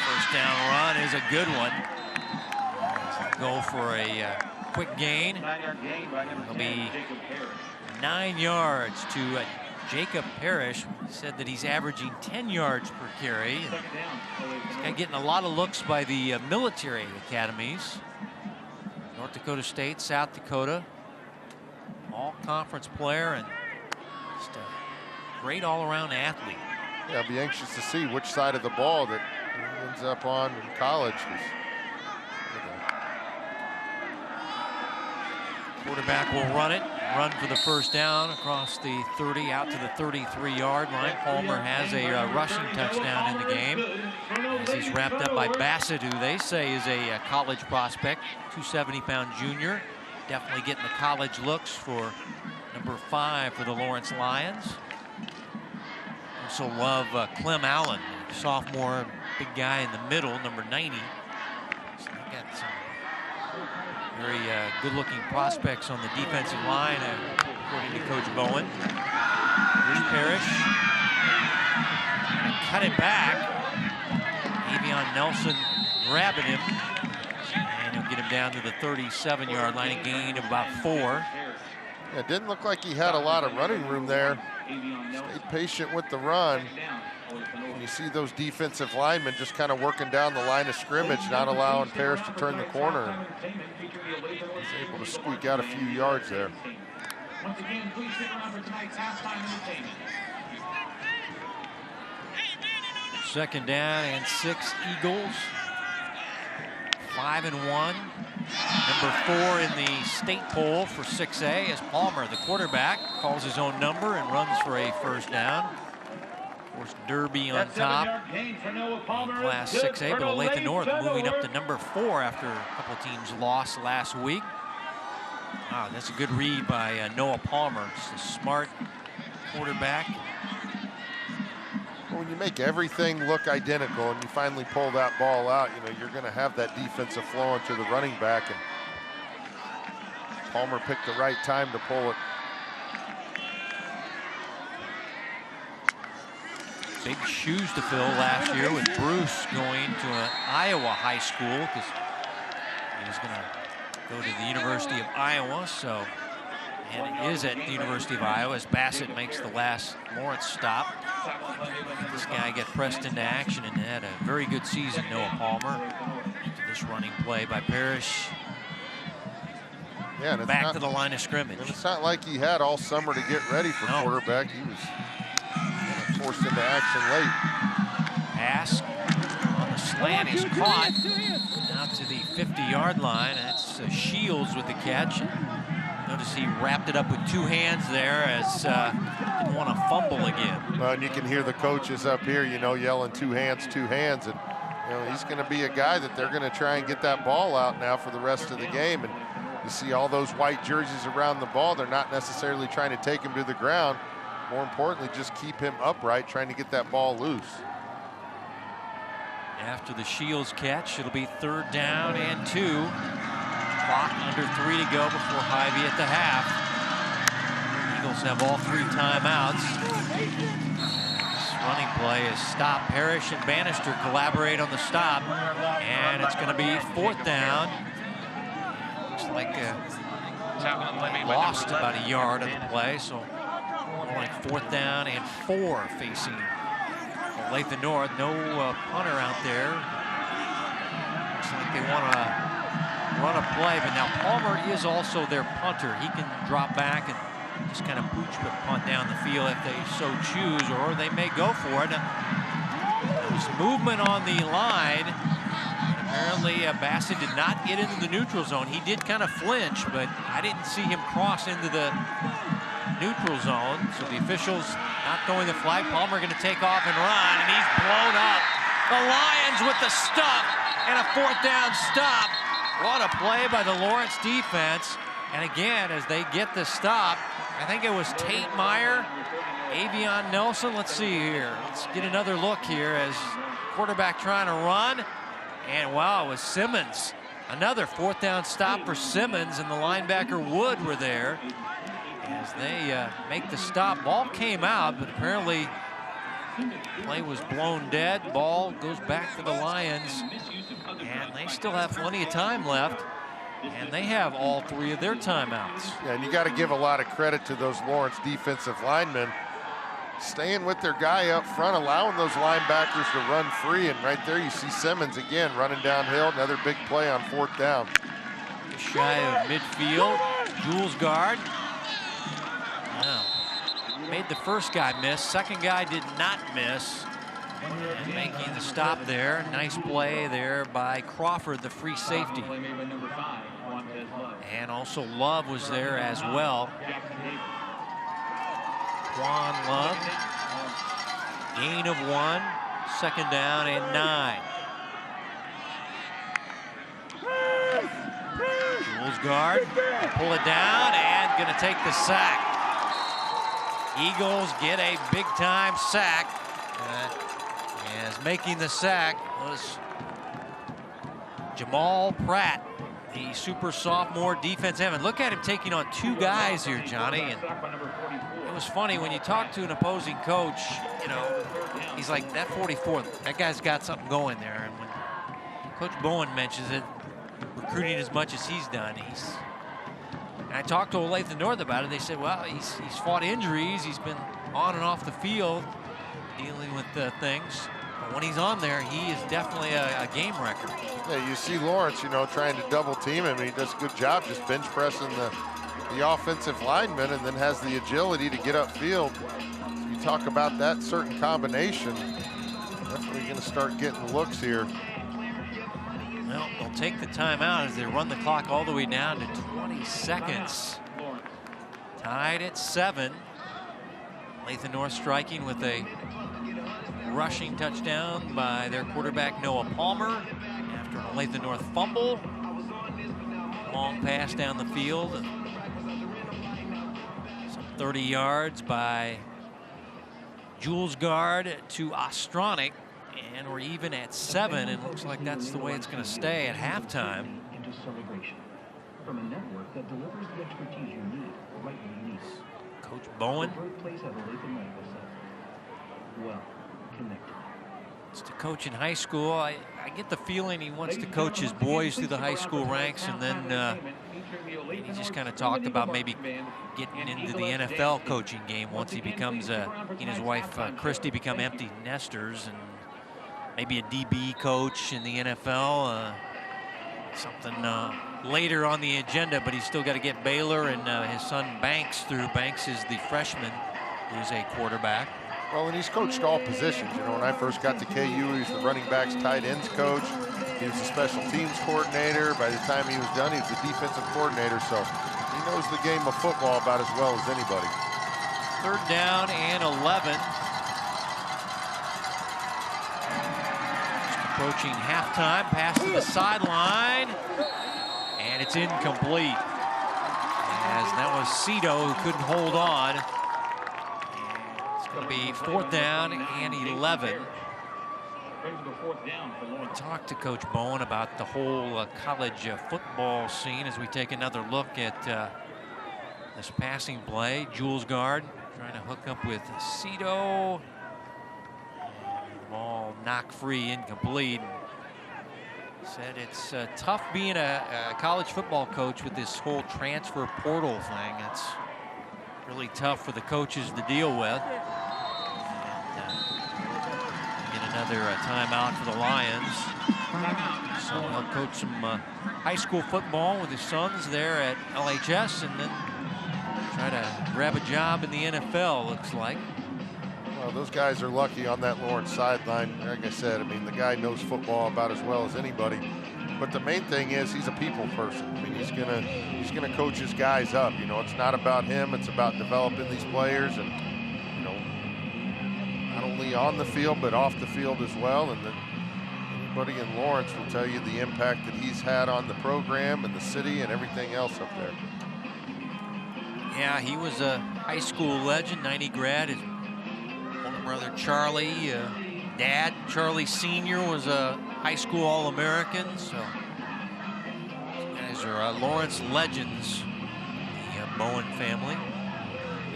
[SPEAKER 1] First down run is a good one. Go for a quick gain. It'll be 9 yards to Jacob Parrish. He said that he's averaging 10 yards per carry. He's getting a lot of looks by the military academies. North Dakota State, South Dakota, all-conference player and just a great all-around athlete.
[SPEAKER 2] Yeah, I'll be anxious to see which side of the ball that he ends up on in college.
[SPEAKER 1] Quarterback will run it. run for the first down across the 30 out to the 33-yard line. Palmer has a rushing touchdown in the game as he's wrapped up by Bassett, who they say is a college prospect, 270-pound junior. Definitely getting the college looks for number 5 for the Lawrence Lions. Also love Clem Allen, sophomore, big guy in the middle, number 90. So they got some very good-looking prospects on the defensive line, according to Coach Bowen. Here's Parrish. Cut it back. Avion Nelson grabbing him. And he'll get him down to the 37-yard line, a gain of about 4.
[SPEAKER 2] Yeah, it didn't look like he had a lot of running room there. Stayed patient with the run. And you see those defensive linemen just kind of working down the line of scrimmage, not allowing Parrish to turn the corner. He's able to squeak out a few yards there.
[SPEAKER 1] Second down and 6 Eagles. 5-1. Number 4 in the state poll for 6A as Palmer, the quarterback, calls his own number and runs for a first down. Of course, Derby on top in Class 6A, but Olathe North moving up to number 4 after a couple of teams lost last week. Wow, that's a good read by Noah Palmer. Just a smart quarterback.
[SPEAKER 2] When you make everything look identical and you finally pull that ball out, you know, you're going to have that defensive flow into the running back. And Palmer picked the right time to pull it.
[SPEAKER 1] Big shoes to fill last year with Bruce going to an Iowa high school because he was going to go to the University of Iowa. So, and it is at the University of Iowa as Bassett makes the last Lawrence stop. This guy got pressed into action and had a very good season, Noah Palmer. Into this running play by Parrish.
[SPEAKER 2] Yeah, and
[SPEAKER 1] back to the line of scrimmage.
[SPEAKER 2] And it's not like he had all summer to get ready for quarterback. He was forced into action late.
[SPEAKER 1] Pass on the slant is caught out to the 50-yard line. That's Shields with the catch. Notice he wrapped it up with 2 hands there as didn't want to fumble again.
[SPEAKER 2] Well, and you can hear the coaches up here, you know, yelling 2 hands, 2 hands. And, you know, he's going to be a guy that they're going to try and get that ball out now for the rest of the game. And you see all those white jerseys around the ball. They're not necessarily trying to take him to the ground. More importantly, just keep him upright, trying to get that ball loose.
[SPEAKER 1] After the Shields catch, it'll be 3rd down and 2. Clock under 3 to go before Hy-Vee at the half. Eagles have all 3 timeouts. This running play is stop. Parrish and Bannister collaborate on the stop, and it's going to be 4th down. Looks like lost about a yard on the play, so more like 4th down and 4 facing Olathe North. No punter out there. Looks like they want to run a play, but now Palmer is also their punter. He can drop back and just kind of pooch the punt down the field if they so choose, or they may go for it. There's movement on the line. Apparently, Bassett did not get into the neutral zone. He did kind of flinch, but I didn't see him cross into the neutral zone. So the officials not throwing the flag. Palmer going to take off and run, and he's blown up. The Lions with the stop and a 4th down stop. What a play by the Lawrence defense. And again, as they get the stop, I think it was Tate Meyer, Avion Nelson. Let's see here. Let's get another look here as quarterback trying to run. And wow, it was Simmons. Another 4th down stop for Simmons, and the linebacker Wood were there as they make the stop. Ball came out, but apparently play was blown dead. Ball goes back to the Lions, and they still have plenty of time left, and they have all 3 of their timeouts.
[SPEAKER 2] Yeah, and you got to give a lot of credit to those Lawrence defensive linemen staying with their guy up front, allowing those linebackers to run free. And right there you see Simmons again running downhill. Another big play on 4th down.
[SPEAKER 1] Shy of midfield. Jules guard. Now, made the first guy miss. Second guy did not miss. And making the stop there. Nice play there by Crawford, the free safety. And also Love was there as well. Quan Love. Gain of 1. 2nd down and 9. Jules guard. Pull it down and going to take the sack. Eagles get a big-time sack. As making the sack was Jamal Pratt, the super sophomore defensive end. Look at him taking on 2 guys here, Johnny. And it was funny when you talk to an opposing coach, you know, he's like, that 44, that guy's got something going there. And when Coach Bowen mentions it, recruiting as much as he's done, and I talked to Olathe North about it. They said, well, he's fought injuries. He's been on and off the field dealing with things. But when he's on there, he is definitely a game wrecker.
[SPEAKER 2] Yeah, you see Lawrence, you know, trying to double team him, and he does a good job just bench pressing the offensive lineman, and then has the agility to get upfield. You talk about that certain combination, definitely going to start getting looks here.
[SPEAKER 1] Well, they'll take the timeout as they run the clock all the way down to 20 seconds. Tied at 7. Olathe North striking with a rushing touchdown by their quarterback Noah Palmer after an Olathe North fumble. Long pass down the field. Some 30 yards by Jules Guard to Ostronic. And we're even at 7, and looks like that's the way it's going to stay at halftime.
[SPEAKER 7] Into celebration from a network that delivers the expertise you need right where you need.
[SPEAKER 1] Coach Bowen.
[SPEAKER 7] Birthplace of Olathe Medical Center. Well connected.
[SPEAKER 1] It's to coach in high school. I get the feeling he wants to coach his boys through the high school ranks, and then he just kind of talked about maybe getting into the NFL coaching game once he becomes, he and his wife Christy become empty nesters, and maybe a DB coach in the NFL, something later on the agenda, but he's still got to get Baylor and his son Banks through. Banks is the freshman who's a quarterback.
[SPEAKER 2] Well, and he's coached all positions. You know, when I first got to KU, he was the running backs, tight ends coach. He was the special teams coordinator. By the time he was done, he was the defensive coordinator. So he knows the game of football about as well as anybody.
[SPEAKER 1] 3rd down and 11. Approaching halftime, pass to the sideline, and it's incomplete. As that was Cito who couldn't hold on. And it's going to be 4th down and 11. We talked to Coach Bowen about the whole college football scene as we take another look at this passing play. Jules Guard trying to hook up with Cito. Ball knocked free, incomplete. Said it's tough being a college football coach with this whole transfer portal thing. It's really tough for the coaches to deal with. And, get another timeout for the Lions. So he'll coach some high school football with his sons there at LHS, and then try to grab a job in the NFL, looks like.
[SPEAKER 2] Well, those guys are lucky on that Lawrence sideline. Like I said, I mean, the guy knows football about as well as anybody. But the main thing is he's a people person. I mean, he's gonna coach his guys up. You know, it's not about him. It's about developing these players, and you know, not only on the field but off the field as well. And then anybody in Lawrence will tell you the impact that he's had on the program and the city and everything else up there.
[SPEAKER 1] Yeah, he was a high school legend, 90 grad. His older brother Charlie, dad Charlie Sr. was a high school All-American. So these guys are Lawrence legends, the Bowen family.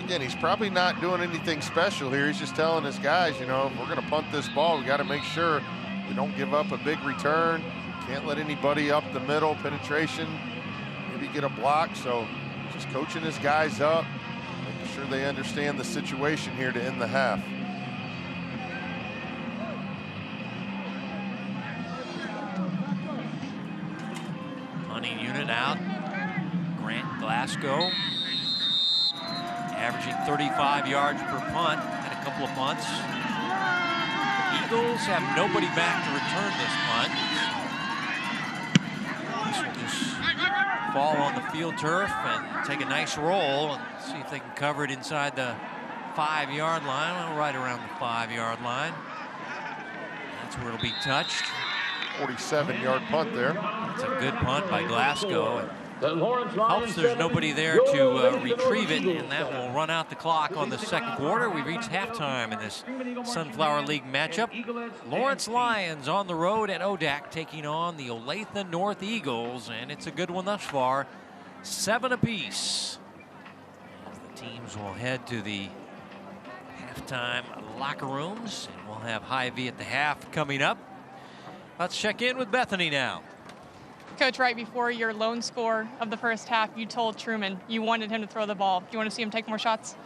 [SPEAKER 2] Again, he's probably not doing anything special here. He's just telling his guys, you know, if we're going to punt this ball, we got to make sure we don't give up a big return. Can't let anybody up the middle, penetration, maybe get a block. So just coaching his guys up, making sure they understand the situation here to end the half.
[SPEAKER 1] Punting unit out. Grant Glasgow averaging 35 yards per punt, had a couple of punts. Eagles have nobody back to return this punt. This will just fall on the field turf and take a nice roll and see if they can cover it inside the 5-yard line. Well, right around the 5-yard line. That's where it'll be touched.
[SPEAKER 2] 47-yard punt there.
[SPEAKER 1] That's a good punt by Glasgow. Helps there's nobody there to retrieve it, and that will run out the clock on the second quarter. We've reached halftime in this Sunflower League matchup. Lawrence Lions on the road at ODAC taking on the Olathe North Eagles, and it's a good one thus far. 7 apiece. As the teams will head to the halftime locker rooms, and we'll have Hy-Vee at the half coming up. Let's check in with Bethany now.
[SPEAKER 3] Coach, right before your lone score of the first half, you told Truman you wanted him to throw the ball. Do you want to see him take more shots?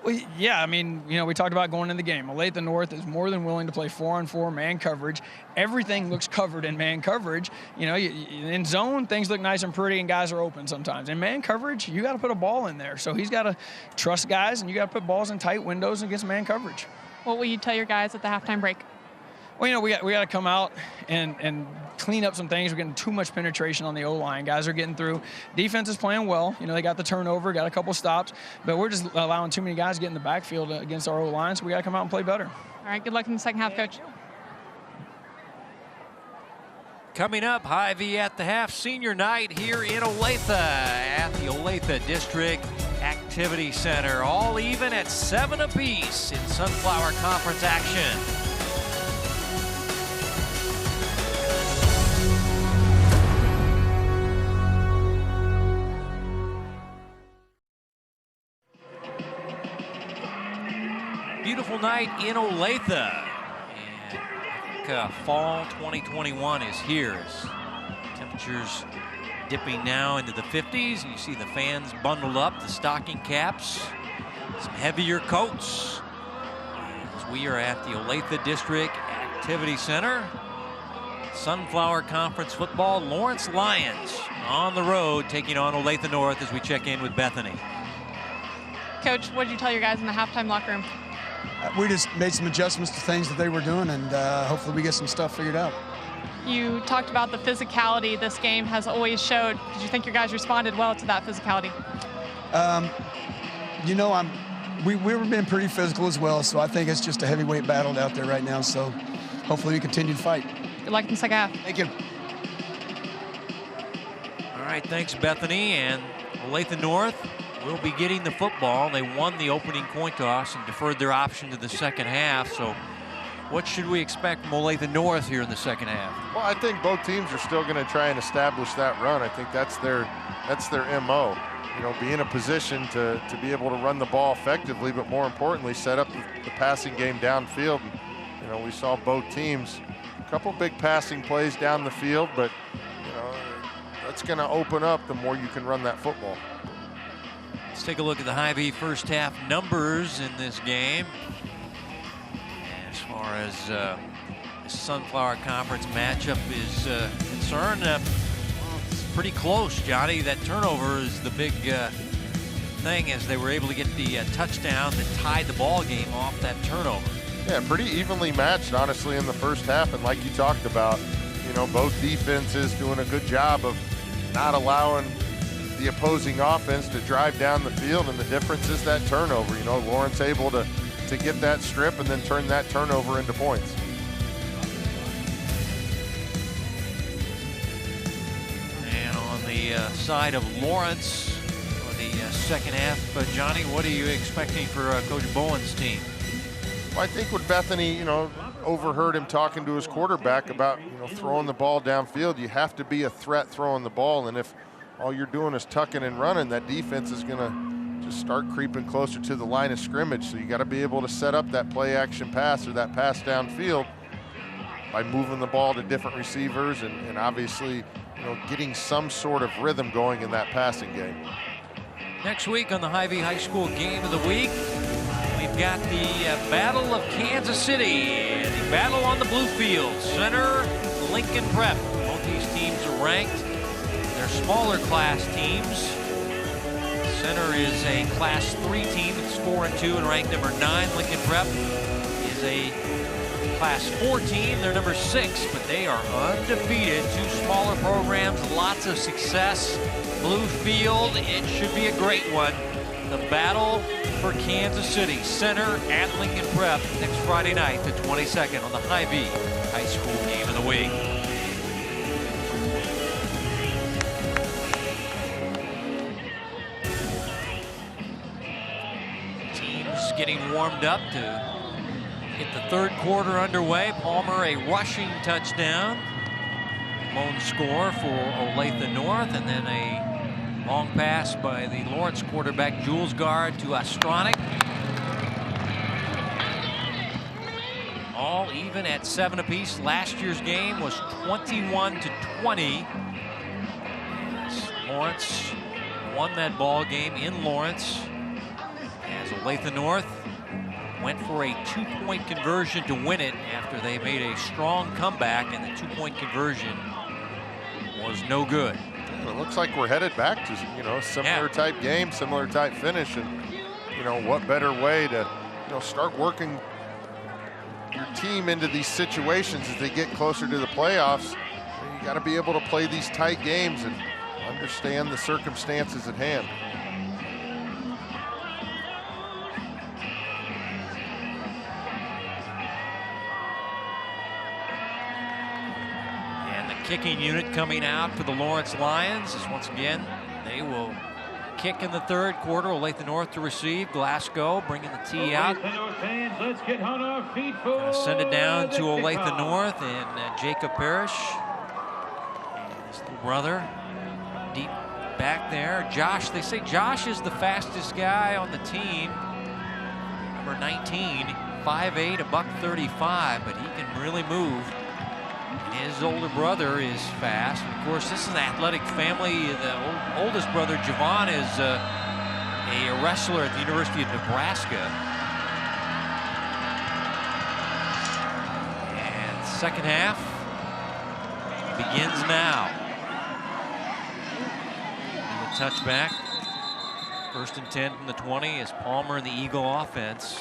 [SPEAKER 6] Well, yeah, I mean, we talked about going in the game. Olathe North is more than willing to play 4-on-4 man coverage. Everything looks covered in man coverage. In zone, things look nice and pretty, and guys are open sometimes. In man coverage, you got to put a ball in there. So he's got to trust guys, and you got to put balls in tight windows against man coverage.
[SPEAKER 3] What will you tell your guys at the halftime break?
[SPEAKER 6] Well, we got to come out and clean up some things. We're getting too much penetration on the O-line. Guys are getting through. Defense is playing well. They got the turnover, got a couple stops, but we're just allowing too many guys to get in the backfield against our O-line, so we got to come out and play better.
[SPEAKER 3] All right, good luck in the second half, Coach.
[SPEAKER 1] Coming up, Hy-Vee at the half, senior night here in Olathe at the Olathe District Activity Center. All even at 7 apiece in Sunflower Conference action. Beautiful night in Olathe, and I think fall 2021 is here as temperatures dipping now into the 50s. You see the fans bundled up, the stocking caps, some heavier coats. As we are at the Olathe District Activity Center, Sunflower Conference football, Lawrence Lions on the road taking on Olathe North as we check in with Bethany.
[SPEAKER 3] Coach, what did you tell your guys in the halftime locker room?
[SPEAKER 8] We just made some adjustments to things that they were doing, and hopefully we get some stuff figured out.
[SPEAKER 3] You talked about the physicality this game has always showed. Did you think your guys responded well to that physicality?
[SPEAKER 8] We were being pretty physical as well, so I think it's just a heavyweight battle out there right now, so hopefully we continue to fight.
[SPEAKER 3] Good luck in the second half.
[SPEAKER 8] Thank you.
[SPEAKER 1] All right, thanks, Bethany. And Olathe North will be getting the football. They won the opening coin toss and deferred their option to the second half. So what should we expect from Olathe North here in the second half?
[SPEAKER 2] Well, I think both teams are still going to try and establish that run. I think that's their MO. Be in a position to be able to run the ball effectively, but more importantly, set up the passing game downfield. And, we saw both teams, a couple big passing plays down the field, but that's going to open up the more you can run that football.
[SPEAKER 1] Let's take a look at the Hy-Vee first half numbers in this game. As far as the Sunflower Conference matchup is concerned, it's pretty close, Johnny. That turnover is the big thing, as they were able to get the touchdown that tied the ball game off that turnover.
[SPEAKER 2] Yeah, pretty evenly matched, honestly, in the first half. And like you talked about, both defenses doing a good job of not allowing the opposing offense to drive down the field, and the difference is that turnover. Lawrence able to get that strip and then turn that turnover into points.
[SPEAKER 1] And on the side of Lawrence for the second half, Johnny, what are you expecting for Coach Bowen's team?
[SPEAKER 2] Well, I think what Bethany, overheard him talking to his quarterback about, throwing the ball downfield. You have to be a threat throwing the ball, and if all you're doing is tucking and running, that defense is going to just start creeping closer to the line of scrimmage. So you got to be able to set up that play action pass or that pass downfield by moving the ball to different receivers and obviously, getting some sort of rhythm going in that passing game.
[SPEAKER 1] Next week on the Hy-Vee High School Game of the Week, we've got the Battle of Kansas City, the battle on the blue field. Center, Lincoln Prep. Both these teams are ranked. They're smaller class teams. Center is a Class 3 team. It's 4-2 and ranked number 9. Lincoln Prep is a Class 14, they're number 6, but they are undefeated. 2 smaller programs, lots of success. Blue Field, it should be a great one. The battle for Kansas City Center at Lincoln Prep next Friday night, the 22nd, on the Hy-Vee High School Game of the Week. Teams getting warmed up to get the third quarter underway. Palmer, a rushing touchdown. Lone score for Olathe North, and then a long pass by the Lawrence quarterback, Jules Guard, to Ostronic. All even at 7 apiece. Last year's game was 21-20. Lawrence won that ball game in Lawrence, as Olathe North went for a 2-point conversion to win it after they made a strong comeback, and the 2-point conversion was no good.
[SPEAKER 2] It looks like we're headed back to, similar type game, similar type finish, and what better way to start working your team into these situations as they get closer to the playoffs. You got to be able to play these tight games and understand the circumstances at hand.
[SPEAKER 1] Kicking unit coming out for the Lawrence Lions is once again, they will kick in the third quarter. Olathe North to receive. Glasgow bringing the tee out.
[SPEAKER 4] Let's get on our feet for
[SPEAKER 1] send it down to Olathe North, and Jacob Parrish and his little brother deep back there. Josh, they say Josh is the fastest guy on the team. Number 19, 5'8", $135, but he can really move. His older brother is fast. Of course, this is an athletic family. The oldest brother, Javon, is a wrestler at the University of Nebraska. And second half begins now. And the touchback. 1st and 10 from the 20 is Palmer and the Eagle offense.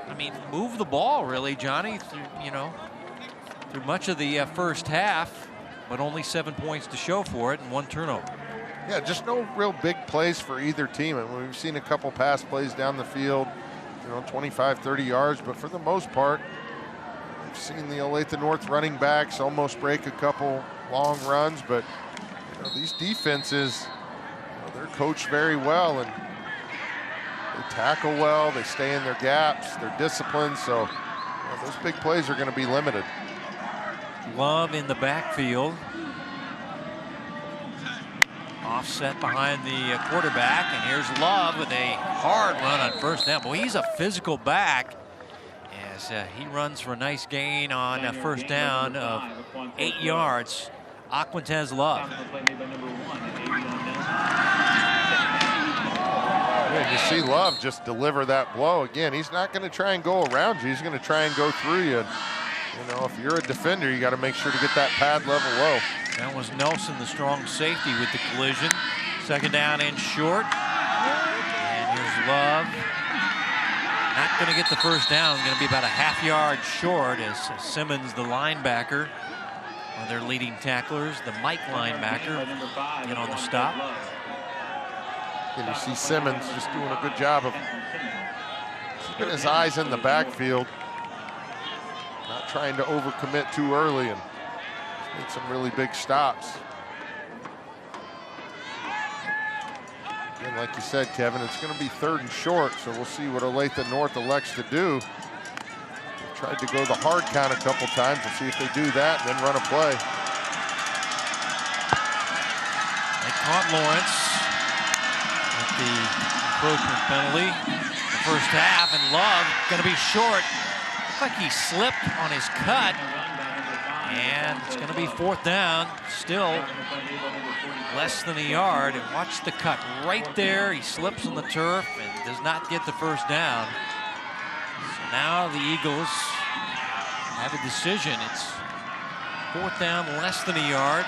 [SPEAKER 1] I mean, move the ball, really, Johnny, through much of the first half, but only 7 points to show for it and 1 turnover.
[SPEAKER 2] Yeah, just no real big plays for either team. I mean, we've seen a couple pass plays down the field, 25, 30 yards, but for the most part, we've seen the Olathe North running backs almost break a couple long runs, but these defenses, they're coached very well, and they tackle well, they stay in their gaps, they're disciplined, so those big plays are going to be limited.
[SPEAKER 1] Love in the backfield. Offset behind the quarterback, and here's Love with a hard run on first down. Boy, he's a physical back as he runs for a nice gain on first down of 8 yards. Aquintez Love.
[SPEAKER 2] Yeah, you see Love just deliver that blow. Again, he's not going to try and go around you. He's going to try and go through you. If you're a defender, you got to make sure to get that pad level low.
[SPEAKER 1] That was Nelson, the strong safety, with the collision. Second down and short. And here's Love. Not going to get the first down. Going to be about a half yard short as Simmons, the linebacker, one of their leading tacklers, the Mike linebacker, in on the stop.
[SPEAKER 2] And you see Simmons just doing a good job of keeping his eyes in the backfield, not trying to overcommit too early, and made some really big stops. And like you said, Kevin, it's going to be 3rd and short, so we'll see what Olathe North elects to do. They tried to go the hard count a couple times. We'll see if they do that and then run a play.
[SPEAKER 1] They caught Lawrence with the encroachment penalty the first half, and Love going to be short. Looks like he slipped on his cut, and it's going to be 4th down. Still less than a yard, and watch the cut right there. He slips on the turf and does not get the first down. So now the Eagles have a decision. It's 4th down, less than a yard.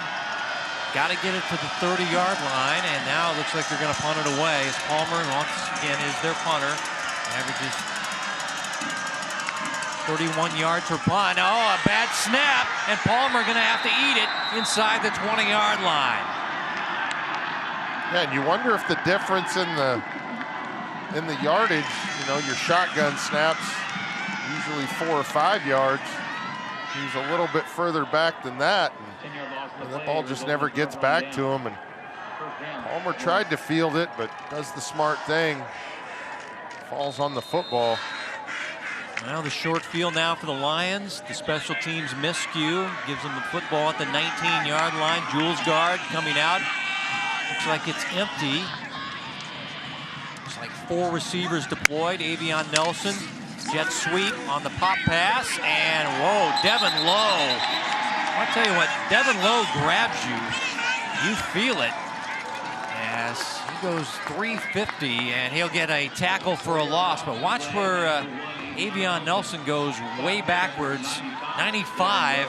[SPEAKER 1] Got to get it to the 30-yard line, and now it looks like they're going to punt it away as Palmer, once again, is their punter. Averages 31 yards for punt. Oh, a bad snap, and Palmer going to have to eat it inside the 20-yard line.
[SPEAKER 2] Yeah, and you wonder if the difference in the yardage, you know, your shotgun snaps usually 4 or 5 yards. He's a little bit further back than that, and the ball just never gets back to him. And Palmer tried to field it, but does the smart thing. Falls on the football.
[SPEAKER 1] Well, the short field now for the Lions. The special teams miscue. Gives them the football at the 19-yard line. Jules Guard coming out. Looks like it's empty. Looks like 4 receivers deployed. Avion Nelson, jet sweep on the pop pass. And whoa, Devin Lowe. I'll tell you what, Devin Lowe grabs you. You feel it. As he goes 350, and he'll get a tackle for a loss. But watch where Avion Nelson goes way backwards. 95.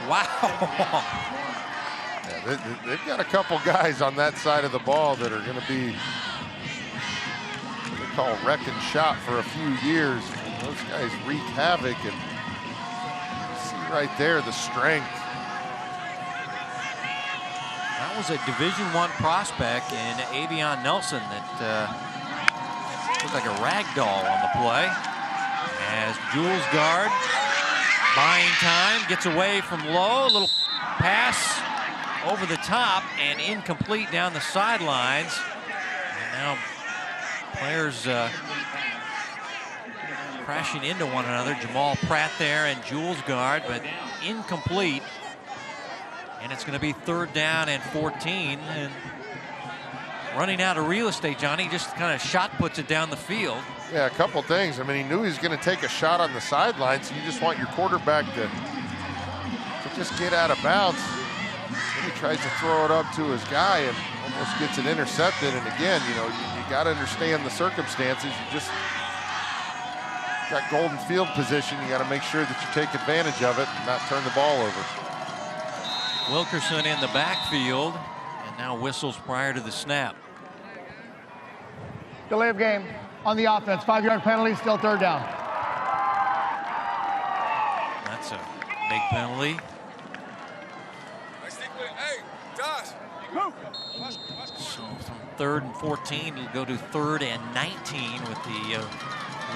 [SPEAKER 1] Wow.
[SPEAKER 2] Yeah, they've got a couple guys on that side of the ball that are going to be what they call wreck and shot for a few years. And those guys wreak havoc, and you see right there the strength.
[SPEAKER 1] That was a Division I prospect in Avion Nelson that looked like a rag doll on the play. As Jules Guard, buying time, gets away from Lowe. A little pass over the top and incomplete down the sidelines. And now players crashing into one another. Jamal Pratt there and Jules Guard, but incomplete. And it's going to be 3rd down and 14. And running out of real estate, Johnny just kind of shot puts it down the field.
[SPEAKER 2] Yeah, a couple things. I mean, he knew he was going to take a shot on the sideline, so you just want your quarterback to just get out of bounds. Then he tries to throw it up to his guy and almost gets it intercepted. And again, you know, you got to understand the circumstances. You just got golden field position. You got to make sure that you take advantage of it and not turn the ball over.
[SPEAKER 1] Wilkerson in the backfield, and now whistles prior to the snap.
[SPEAKER 5] Delay of game on the offense. 5-yard penalty, still 3rd down.
[SPEAKER 1] That's a big penalty.
[SPEAKER 9] Hey, Josh.
[SPEAKER 1] So from 3rd and 14, you go to 3rd and 19 with the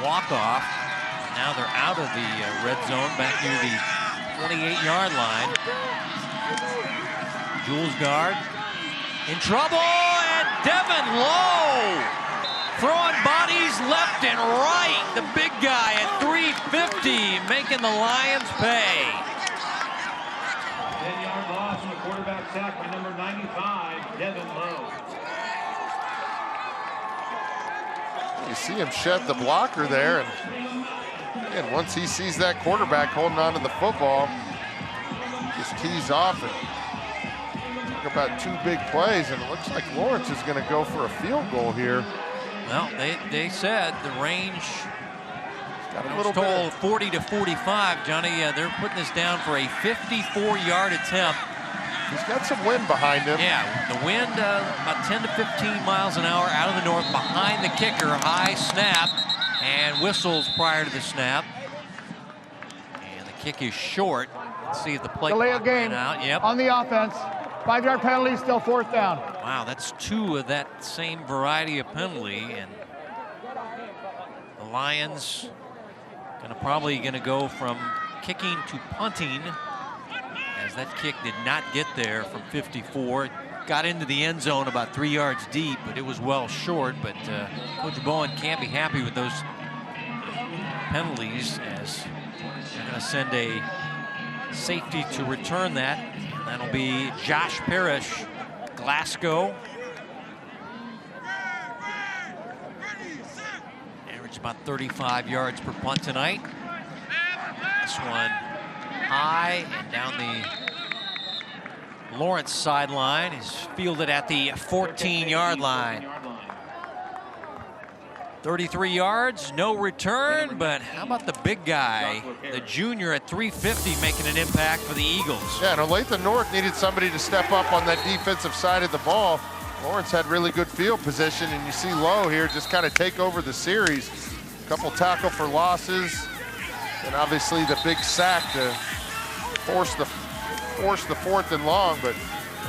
[SPEAKER 1] walk-off. Now they're out of the red zone, back near the 28-yard line. Jules Guard in trouble, and Devin Lowe throwing bodies left and right. The big guy at 350 making the Lions pay.
[SPEAKER 4] 10-yard loss and a quarterback sack by number 95, Devin Lowe.
[SPEAKER 2] You see him shed the blocker there, and once he sees that quarterback holding on to the football, just tees off and talk about 2 big plays, and it looks like Lawrence is going to go for a field goal here.
[SPEAKER 1] Well, they said the range,
[SPEAKER 2] got a
[SPEAKER 1] I
[SPEAKER 2] little
[SPEAKER 1] was told
[SPEAKER 2] bit.
[SPEAKER 1] 40 to 45, Johnny. They're putting this down for a 54-yard attempt.
[SPEAKER 2] He's got some wind behind him.
[SPEAKER 1] Yeah, the wind about 10 to 15 miles an hour out of the north behind the kicker. High snap and whistles prior to the snap. And the kick is short. Let's see if the play
[SPEAKER 5] Delay
[SPEAKER 1] clock
[SPEAKER 5] of game
[SPEAKER 1] ran out. Yep.
[SPEAKER 5] on the offense. 5-yard penalty, still 4th down.
[SPEAKER 1] Wow, that's 2 of that same variety of penalty, and the Lions probably going to go from kicking to punting, as that kick did not get there from 54. It got into the end zone about 3 yards deep, but it was well short. But Coach Bowen can't be happy with those penalties, as they're going to send a safety to return that. And that'll be Josh Parrish, Glasgow. Average about 35 yards per punt tonight. This one high and down the Lawrence sideline is fielded at the 14-yard line. 33 yards, no return, but how about the big guy, the junior at 350, making an impact for the Eagles?
[SPEAKER 2] Yeah, and Olathe North needed somebody to step up on that defensive side of the ball. Lawrence had really good field position, and you see Lowe here just kind of take over the series. A couple tackle for losses, And obviously the big sack to force the 4th and long, but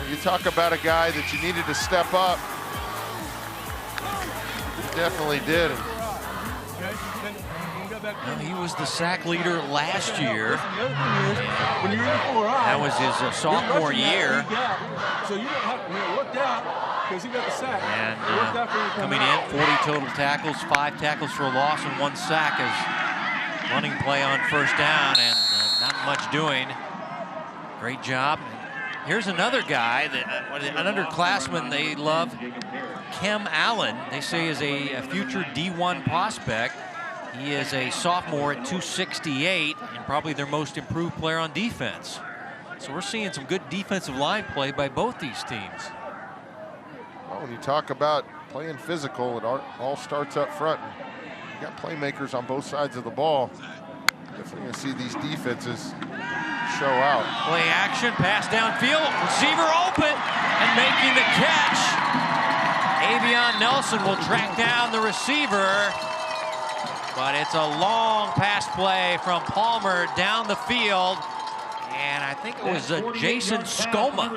[SPEAKER 2] you talk about a guy that you needed to step up. He definitely did.
[SPEAKER 1] Well, he was the sack leader last year. That was his sophomore year.
[SPEAKER 9] So you don't have to look out because he got the sack.
[SPEAKER 1] And coming in, 40 total tackles, 5 tackles for a loss, and 1 sack as running play on first down, and not much doing. Great job. Here's another guy, an underclassman they love, Kem Allen. They say is a future D1 prospect. He is a sophomore at 268 and probably their most improved player on defense. So we're seeing some good defensive line play by both these teams.
[SPEAKER 2] Well, when you talk about playing physical, it all starts up front. You got playmakers on both sides of the ball. Definitely going to see these defenses show out.
[SPEAKER 1] Play action, pass downfield, receiver open and making the catch. Avion Nelson will track down the receiver. But it's a long pass play from Palmer down the field. And I think it was Jason Skoma.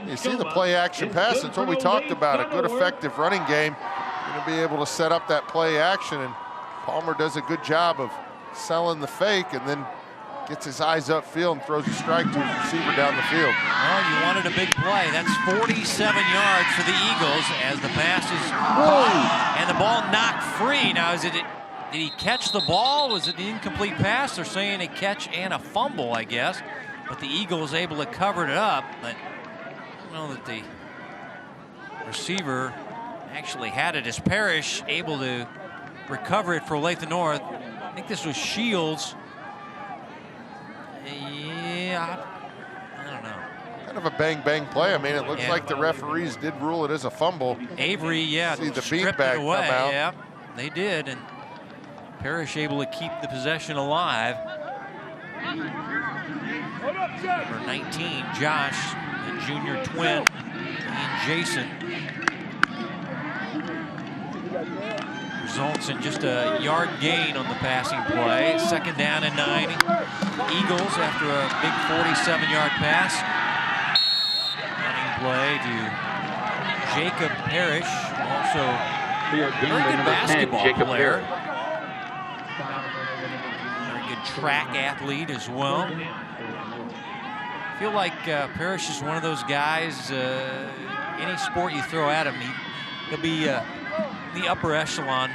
[SPEAKER 2] You see the play action pass, that's what we talked about. A good effective running game. You're going to be able to set up that play action, and Palmer does a good job of selling the fake and then gets his eyes upfield and throws a strike to his receiver down the field.
[SPEAKER 1] Well, you wanted a big play. That's 47 yards for the Eagles as the pass is caught and the ball knocked free. Now, did he catch the ball? Was it an incomplete pass? They're saying a catch and a fumble, I guess. But the Eagles able to cover it up. But I don't know that the receiver actually had it as Parrish able to recover it for Olathe North. I think this was Shields. Yeah, I don't know.
[SPEAKER 2] Kind of a bang-bang play. I mean, it looks like the referees did rule it as a fumble.
[SPEAKER 1] Avery, yeah,
[SPEAKER 2] see the
[SPEAKER 1] stripped
[SPEAKER 2] beanbag
[SPEAKER 1] it away.
[SPEAKER 2] come out.
[SPEAKER 1] Yeah, they did, and Parrish able to keep the possession alive. Number 19, Josh, the junior twin, and Jason. Results in just a yard gain on the passing play. 2nd down and 9. Eagles after a big 47-yard pass. Running play to Jacob Parrish, also very good basketball player. Very good track athlete as well. I feel like Parrish is one of those guys, any sport you throw at him, he'll be the upper echelon,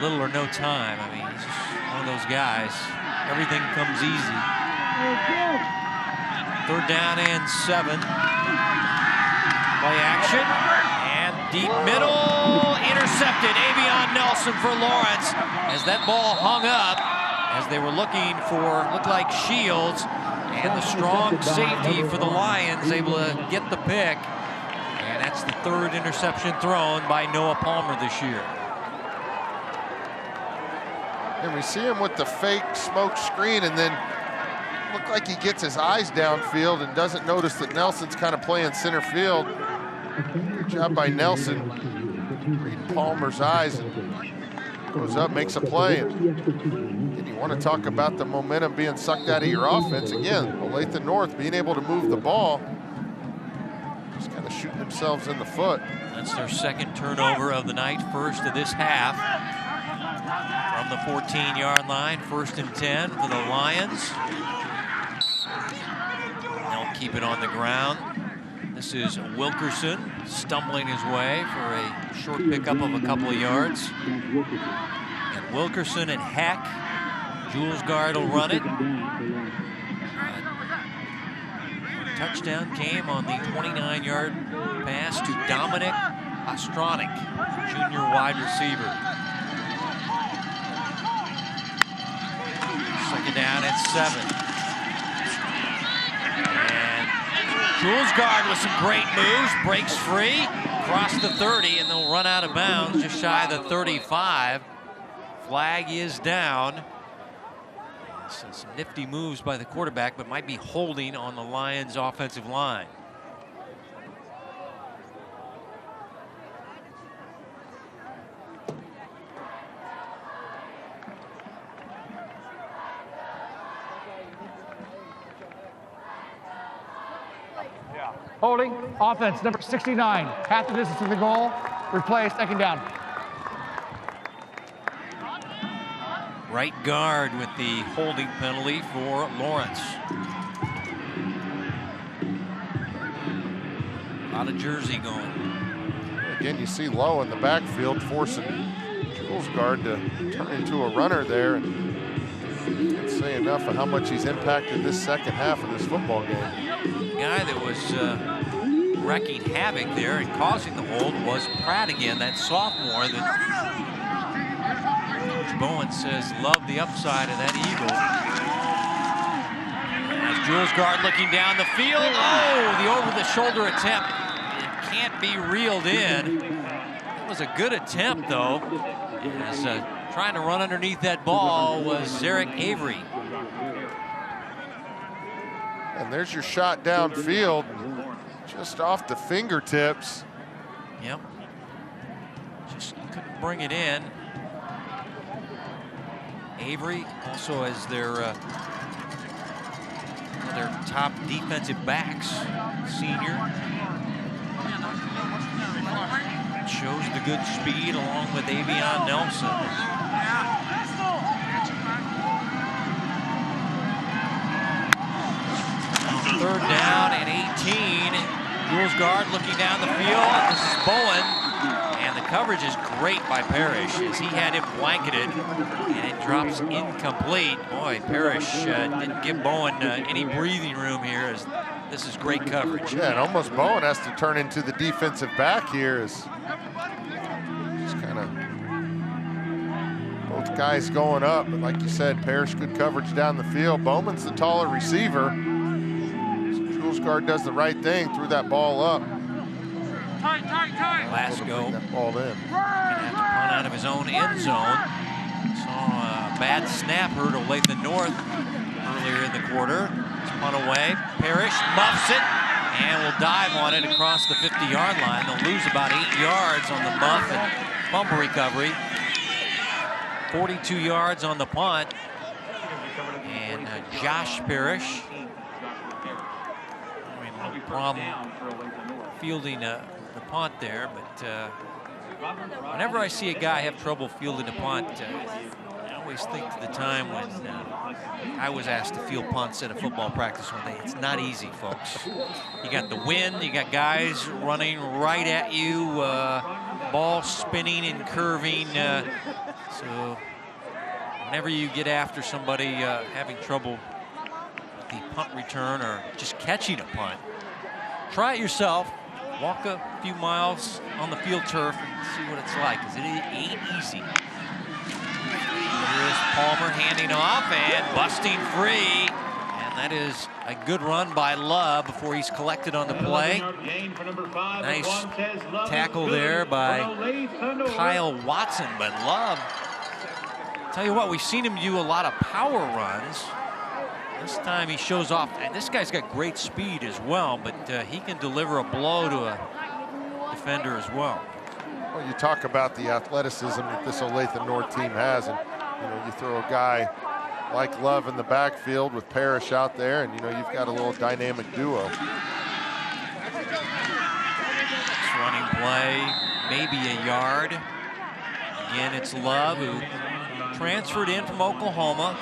[SPEAKER 1] little or no time. I mean, he's just one of those guys. Everything comes easy. 3rd down and 7. Play action and deep middle, intercepted. Avion Nelson for Lawrence as that ball hung up as they were looking for, looked like Shields, and the strong safety for the Lions able to get the pick. And that's the 3rd interception thrown by Noah Palmer this year.
[SPEAKER 2] And we see him with the fake smoke screen, and then look like he gets his eyes downfield and doesn't notice that Nelson's kind of playing center field. Good job by Nelson, reading Palmer's eyes, and goes up, makes a play. And you want to talk about the momentum being sucked out of your offense. Again, Olathe North being able to move the ball, just kind of shooting themselves in the foot.
[SPEAKER 1] That's their 2nd turnover of the night, 1st of this half. From the 14-yard line, 1st and 10 for the Lions. They'll keep it on the ground. This is Wilkerson stumbling his way for a short pickup of a couple of yards. And Wilkerson and Heck. Jules Guard will run it. Touchdown came on the 29-yard pass to Dominic Ostronic, junior wide receiver. 2nd down at 7. And Jules Guard with some great moves, breaks free, across the 30, and they'll run out of bounds just shy of the 35. Flag is down. So some nifty moves by the quarterback, but might be holding on the Lions' offensive line.
[SPEAKER 5] Holding. Offense, number 69. Half the distance to the goal. Replay, second down.
[SPEAKER 1] Right guard with the holding penalty for Lawrence. A lot of jersey going.
[SPEAKER 2] Again, you see Lowe in the backfield forcing Jules guard to turn into a runner there. And can't say enough of how much he's impacted this second half of this football game.
[SPEAKER 1] Guy that was wrecking havoc there and causing the hold was Pratt again, that sophomore that Coach Bowen says loved the upside of that Eagle. As Jules guard looking down the field. Oh, the over-the-shoulder attempt. It can't be reeled in. That was a good attempt, though. As trying to run underneath that ball was Zarek Avery.
[SPEAKER 2] And there's your shot downfield, just off the fingertips.
[SPEAKER 1] Yep. Just couldn't bring it in. Avery also as their top defensive backs, senior. Shows the good speed along with Avion Nelson. Third down and 18. Jules guard looking down the field. This is Bowen. And the coverage is great by Parrish as he had him blanketed. And it drops incomplete. Boy, Parrish didn't give Bowen any breathing room here as this is great coverage.
[SPEAKER 2] Yeah, and almost Bowen has to turn into the defensive back here as just kind of both guys going up. But like you said, Parrish good coverage down the field. Bowman's the taller receiver. Jules guard does the right thing, threw that ball up.
[SPEAKER 1] Glasgow
[SPEAKER 2] that ball in.
[SPEAKER 1] Gonna have to punt out of his own end zone. Saw a bad snap hurt Olathe North earlier in the quarter. It's punt away. Parrish muffs it and will dive on it across the 50-yard line. They'll lose about 8 yards on the muff and bumper recovery. 42 yards on the punt. And Josh Parrish. No problem fielding the punt there, but whenever I see a guy have trouble fielding a punt, I always think to the time when I was asked to field punts at a football practice one day. It's not easy, folks. You got the wind, you got guys running right at you, ball spinning and curving. So whenever you get after somebody having trouble with the punt return or just catching a punt, try it yourself. Walk a few miles on the field turf and see what it's like, because it ain't easy. Here's Palmer handing off and busting free. And that is a good run by Love before he's collected on the play. Nice tackle there by Kyle Watson. But Love, tell you what, we've seen him do a lot of power runs. This time he shows off, and this guy's got great speed as well, but he can deliver a blow to a defender as well.
[SPEAKER 2] Well, you talk about the athleticism that this Olathe North team has, and you know, you throw a guy like Love in the backfield with Parrish out there, and you know, you've got a little dynamic duo.
[SPEAKER 1] This running play, maybe a yard. Again, it's Love, who transferred in from Oklahoma.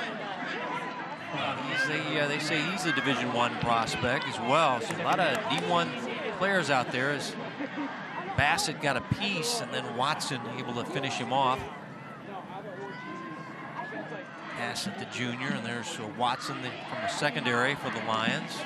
[SPEAKER 1] They say he's a Division I prospect as well. So a lot of D1 players out there as Bassett got a piece and then Watson able to finish him off. Pass it to junior, and there's Watson from the secondary for the Lions.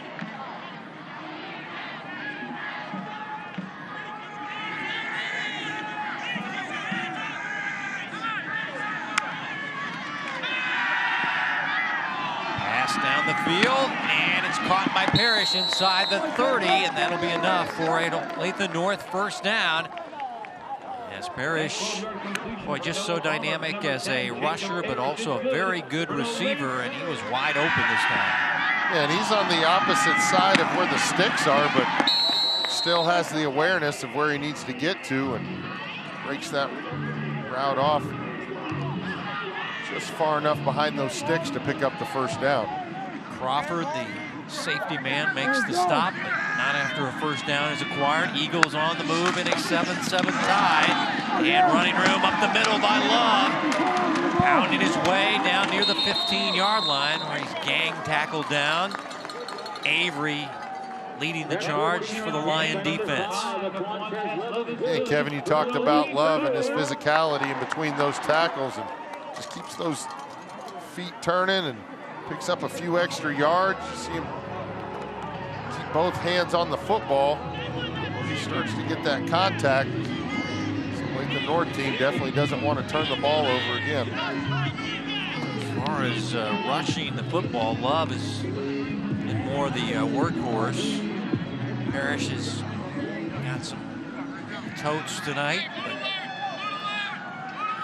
[SPEAKER 1] Down the field, and it's caught by Parrish inside the 30, and that'll be enough for a Olathe North first down. As Parrish, boy, just so dynamic as a rusher, but also a very good receiver, and he was wide open this time.
[SPEAKER 2] Yeah, and he's on the opposite side of where the sticks are, but still has the awareness of where he needs to get to and breaks that route off just far enough behind those sticks to pick up the first down.
[SPEAKER 1] Crawford, the Safety man makes the stop, but not after a first down is acquired. Eagles on the move in a 7-7 tie. And running room up the middle by Love. Pounding his way down near the 15-yard line where he's gang tackled down. Avery leading the charge for the Lion defense.
[SPEAKER 2] Hey, Kevin, you talked about Love and his physicality in between those tackles and just keeps those feet turning and picks up a few extra yards. You see him keep both hands on the football. He starts to get that contact. The North team definitely doesn't want to turn the ball over again.
[SPEAKER 1] As far as rushing the football, Love is in more the workhorse. Parrish has got some totes tonight, but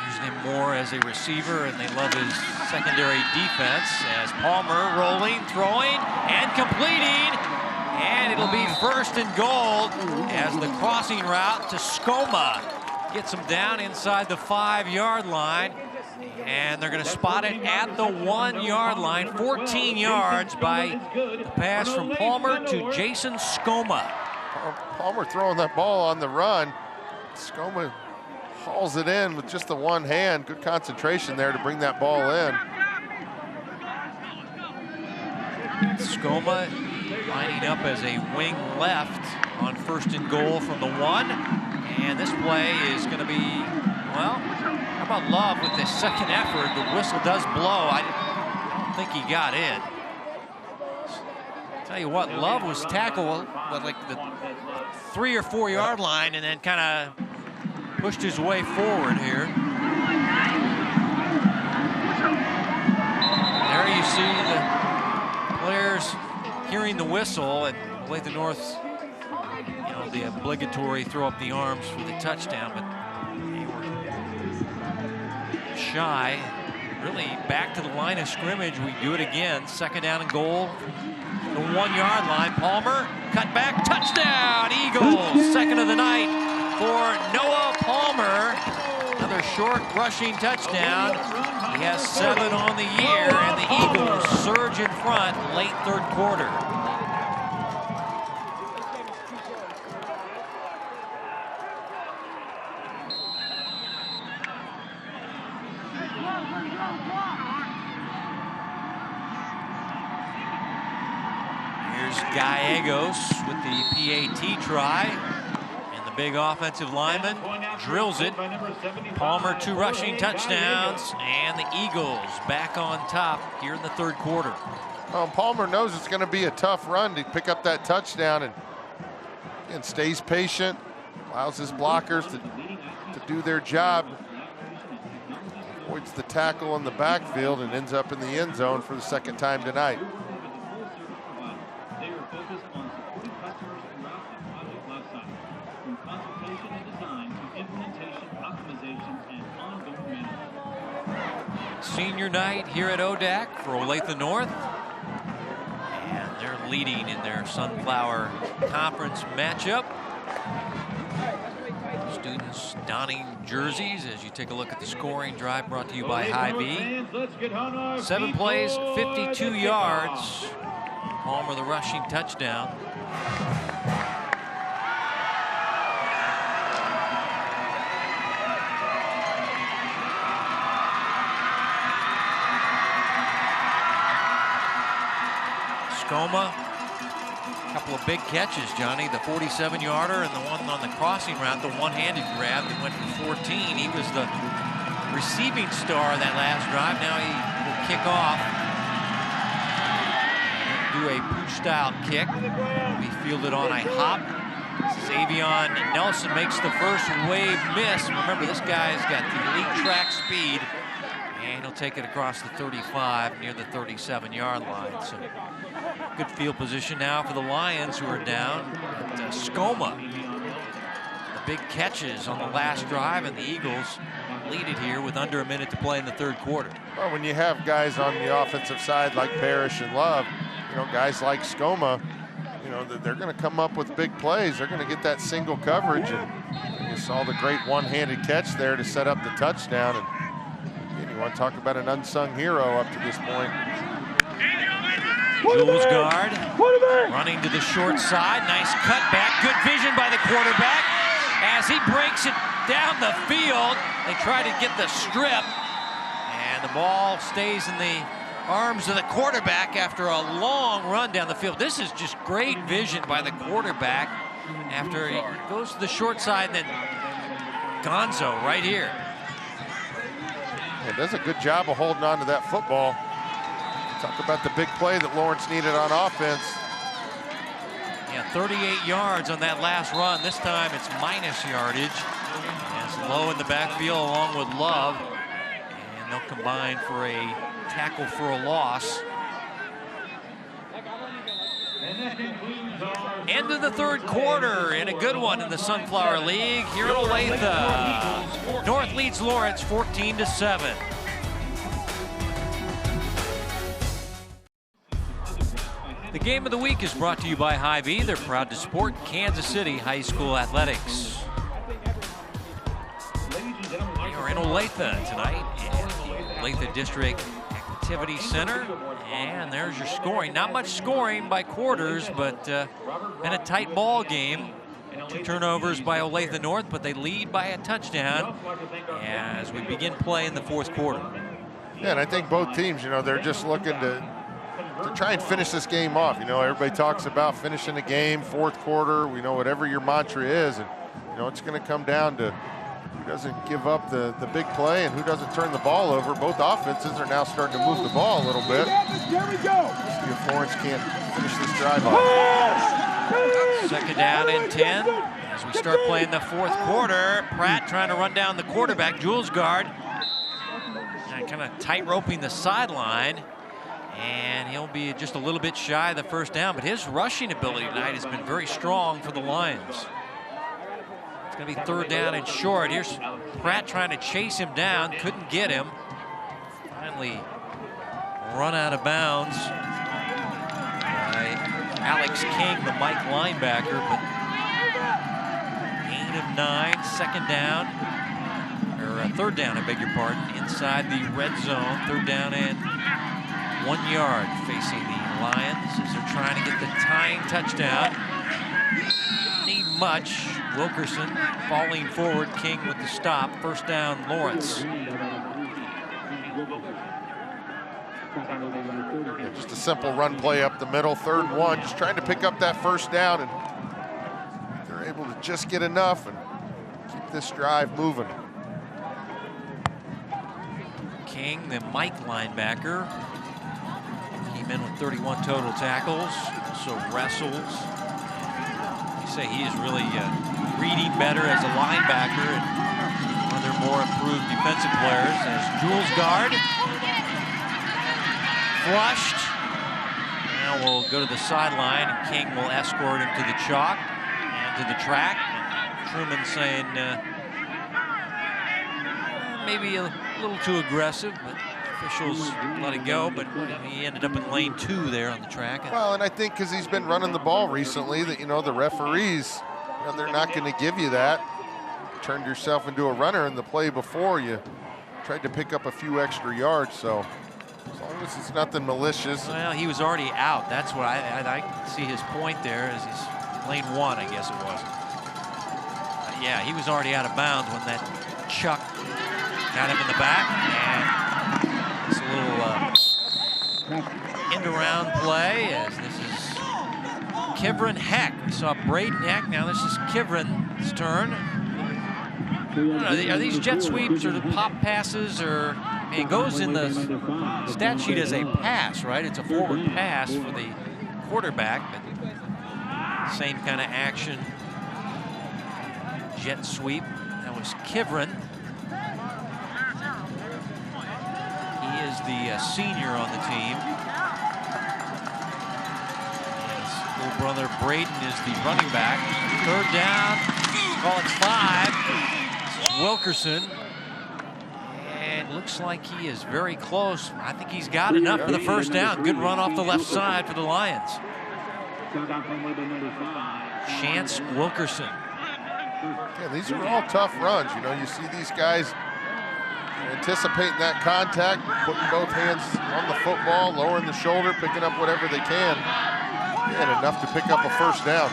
[SPEAKER 1] using him more as a receiver, and they love his secondary defense as Palmer rolling, throwing, and completing. And it'll be 1st and goal as the crossing route to Skoma gets him down inside the 5-yard line, and they're going to spot it at the 1-yard line. 14 yards by the pass from Palmer to Jason Skoma.
[SPEAKER 2] Palmer throwing that ball on the run. Skoma hauls it in with just the one hand. Good concentration there to bring that ball in.
[SPEAKER 1] Skoma lining up as a wing left on 1st and goal from the 1. And this play is going to be, well, how about Love with his second effort? The whistle does blow. I don't think he got in. Tell you what, Love was tackled at like the 3 or 4 yard line and then kind of pushed his way forward here. There you see the players hearing the whistle, and Olathe North, the obligatory throw up the arms for the touchdown, but they were shy. Really back to the line of scrimmage. We do it again. 2nd down and goal. The 1-yard line. Palmer, cut back, touchdown, Eagles. 2nd of the night for Noah Palmer. Another short rushing touchdown. He has 7 on the year, and the Eagles surge in front late 3rd quarter. Gallegos with the PAT try, and the big offensive lineman drills it. Palmer 2 rushing touchdowns, and the Eagles back on top here in the 3rd quarter.
[SPEAKER 2] Palmer knows it's going to be a tough run to pick up that touchdown, and stays patient, allows his blockers to do their job, avoids the tackle in the backfield, and ends up in the end zone for the 2nd time tonight.
[SPEAKER 1] Senior night here at ODAC for Olathe North, and they're leading in their Sunflower Conference matchup. Students donning jerseys as you take a look at the scoring drive brought to you by Hy-Vee. 7 plays, 52 yards. Palmer the rushing touchdown. Skoma, a couple of big catches, Johnny. The 47-yarder and the one on the crossing route, the one-handed grab that went for 14. He was the receiving star that last drive. Now he will kick off. Do a push-style kick. Be fielded on a hop. Savion Nelson makes the first wave miss. Remember, this guy's got the elite track speed. And he'll take it across the 35 near the 37-yard line. So good field position now for the Lions, who are down. But Skoma, the big catches on the last drive, and the Eagles lead it here with under a minute to play in the 3rd quarter.
[SPEAKER 2] Well, when you have guys on the offensive side like Parrish and Love, guys like Skoma, they're going to come up with big plays. They're going to get that single coverage, and you saw the great one-handed catch there to set up the touchdown. And you want to talk about an unsung hero up to this point.
[SPEAKER 1] Jules guard running to the short side. Nice cutback. Good vision by the quarterback. As he breaks it down the field, they try to get the strip. And the ball stays in the arms of the quarterback after a long run down the field. This is just great vision by the quarterback after he goes to the short side, and then Gonzo right here.
[SPEAKER 2] Yeah, does a good job of holding on to that football. Talk about the big play that Lawrence needed on offense.
[SPEAKER 1] Yeah, 38 yards on that last run. This time it's minus yardage. It's low in the backfield along with Love. And they'll combine for a tackle for a loss. End of the third quarter, and a good one in the Sunflower League here at Olathe. North leads Lawrence 14-7. The game of the week is brought to you by Hy-Vee. They're proud to support Kansas City High School athletics. We are in Olathe tonight at the Olathe District Activity Center. And there's your scoring. Not much scoring by quarters, but been a tight ball game. 2 turnovers by Olathe North, but they lead by a touchdown as we begin play in the fourth quarter.
[SPEAKER 2] Yeah, and I think both teams, they're just looking to try and finish this game off. Everybody talks about finishing a game, fourth quarter, whatever your mantra is. And, it's going to come down to who doesn't give up the big play and who doesn't turn the ball over. Both offenses are now starting to move the ball a little bit.
[SPEAKER 4] There we go.
[SPEAKER 2] See if Lawrence can't finish this drive off.
[SPEAKER 1] Second down and 10 as we start playing the fourth quarter. Pratt trying to run down the quarterback, Jules guard. Kind of tight roping the sideline. And he'll be just a little bit shy of the first down, but his rushing ability tonight has been very strong for the Lions. It's going to be third down and short. Here's Pratt trying to chase him down, couldn't get him. Finally run out of bounds by Alex King, the Mike linebacker, but gain of 9, second down, or third down, I beg your pardon, inside the red zone, third down and 1 yard facing the Lions as they're trying to get the tying touchdown. Need much. Wilkerson falling forward. King with the stop. First down, Lawrence.
[SPEAKER 2] Yeah, just a simple run play up the middle, 3rd and 1. Just trying to pick up that first down, and they're able to just get enough and keep this drive moving.
[SPEAKER 1] King, the Mike linebacker. Came in with 31 total tackles, also wrestles. You say he is really reading better as a linebacker and one of their more improved defensive players. As Jules guard, flushed. Now we'll go to the sideline, and King will escort him to the chalk and to the track. Truman saying maybe a little too aggressive, but officials let it go, but he ended up in lane 2 there on the track.
[SPEAKER 2] Well, and I think because he's been running the ball recently that, the referees, they're not going to give you that. You turned yourself into a runner in the play before. You tried to pick up a few extra yards, so as long as it's nothing malicious.
[SPEAKER 1] Well, he was already out. That's what I see his point there as he's lane 1, I guess it was. Yeah, he was already out of bounds when that Chuck got him in the back, and it's a little end-around play as this is Kivrin Heck. We saw Braden Heck. Now this is Kivrin's turn. I don't know, are these jet sweeps or the pop passes, or it goes in the stat sheet as a pass, right? It's a forward pass for the quarterback, but same kind of action. Jet sweep. That was Kivrin. He is the senior on the team. His little brother Braden is the running back. Third down, call it 5. This is Wilkerson. And looks like he is very close. I think he's got enough for the first down. Good run off the left side for the Lions. Chance Wilkerson.
[SPEAKER 2] Yeah, these are all tough runs. You see these guys anticipating that contact, putting both hands on the football, lowering the shoulder, picking up whatever they can. And enough to pick up a first down.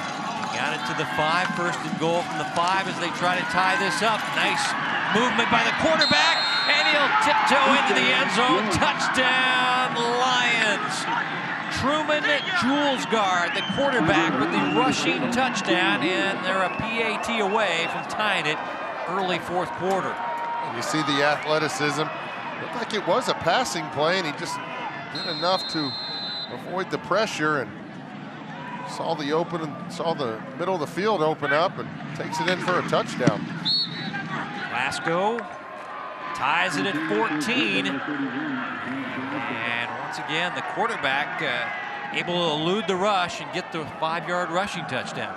[SPEAKER 1] Got it to the 5, first and goal from the 5 as they try to tie this up. Nice movement by the quarterback, and he'll tiptoe into the end zone. Touchdown, Lions. Truman Julesgaard, the quarterback, with the rushing touchdown, and they're a PAT away from tying it early fourth quarter.
[SPEAKER 2] And you see the athleticism. Looked like it was a passing play, and he just did enough to avoid the pressure and saw the middle of the field open up and takes it in for a touchdown.
[SPEAKER 1] Glasgow ties it at 14. And once again, the quarterback able to elude the rush and get the 5-yard rushing touchdown.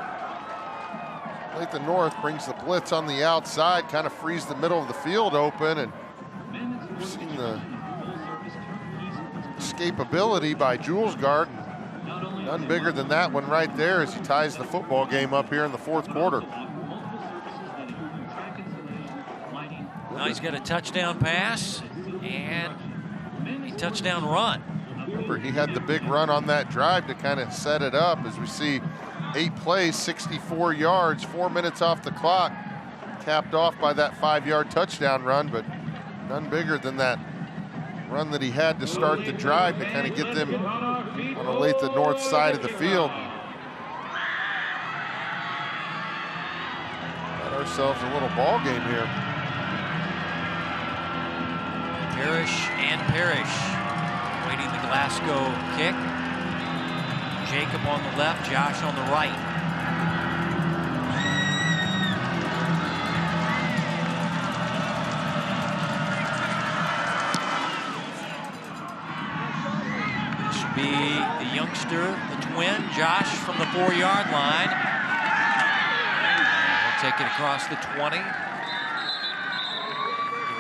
[SPEAKER 2] Olathe North brings the blitz on the outside, kind of frees the middle of the field open, and you've seen the escapability by Julesgaard. None bigger than that one right there as he ties the football game up here in the fourth quarter.
[SPEAKER 1] Now he's got a touchdown pass and a touchdown run.
[SPEAKER 2] Remember, he had the big run on that drive to kind of set it up as we see 8 plays, 64 yards, 4 minutes off the clock, capped off by that 5-yard touchdown run, but none bigger than that run that he had to start the drive to kind of get them on Olathe North side of the field. Got ourselves a little ball game here.
[SPEAKER 1] Parrish and Parrish waiting the Glasgow kick. Jacob on the left, Josh on the right. Be the youngster, the twin, Josh from the 4-yard line. He'll take it across the 20.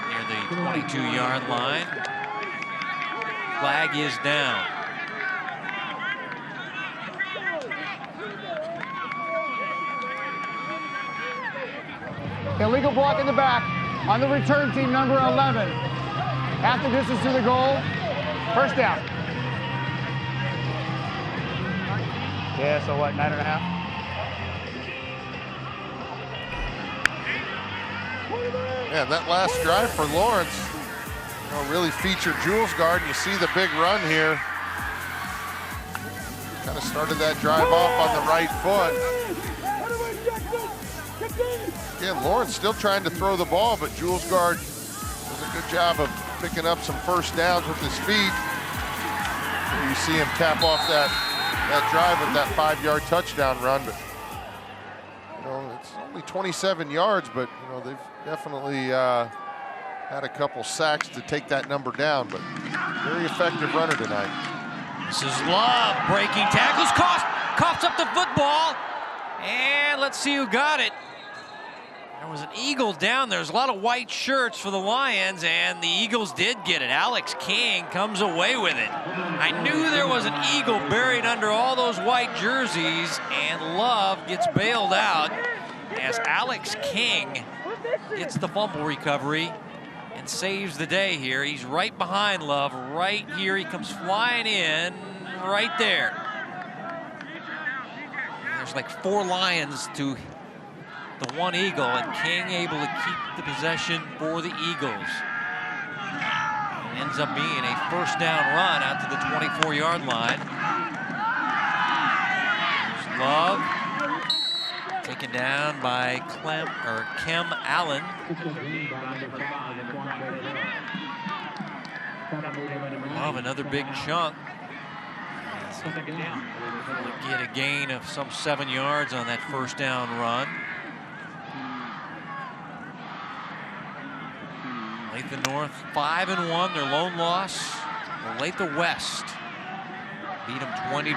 [SPEAKER 1] Near the 22-yard line. Flag is down.
[SPEAKER 5] Illegal block in the back on the return team, number 11. Half the distance to the goal. First down. Yeah, so what, 9.5?
[SPEAKER 2] Yeah, that last drive for Lawrence, really featured Julesgaard. You see the big run here. Kind of started that drive off on the right foot. Again, Lawrence still trying to throw the ball, but Julesgaard does a good job of picking up some first downs with his feet. Here you see him cap off that drive with that 5-yard touchdown run, but it's only 27 yards, but they've definitely had a couple sacks to take that number down, but very effective runner tonight.
[SPEAKER 1] This is Love breaking tackles, coughs up the football, and let's see who got it. There was an Eagle down there. There's a lot of white shirts for the Lions, and the Eagles did get it. Alex King comes away with it. I knew there was an Eagle buried under all those white jerseys, and Love gets bailed out as Alex King gets the fumble recovery and saves the day here. He's right behind Love, right here. He comes flying in right there. There's like 4 Lions to the 1 Eagle, and King able to keep the possession for the Eagles. Ends up being a first down run out to the 24-yard line. There's Love, taken down by Kem Allen. Love, another big chunk. Get a gain of some 7 yards on that first down run. Olathe North 5-1, their lone loss. Olathe West beat them 20-6.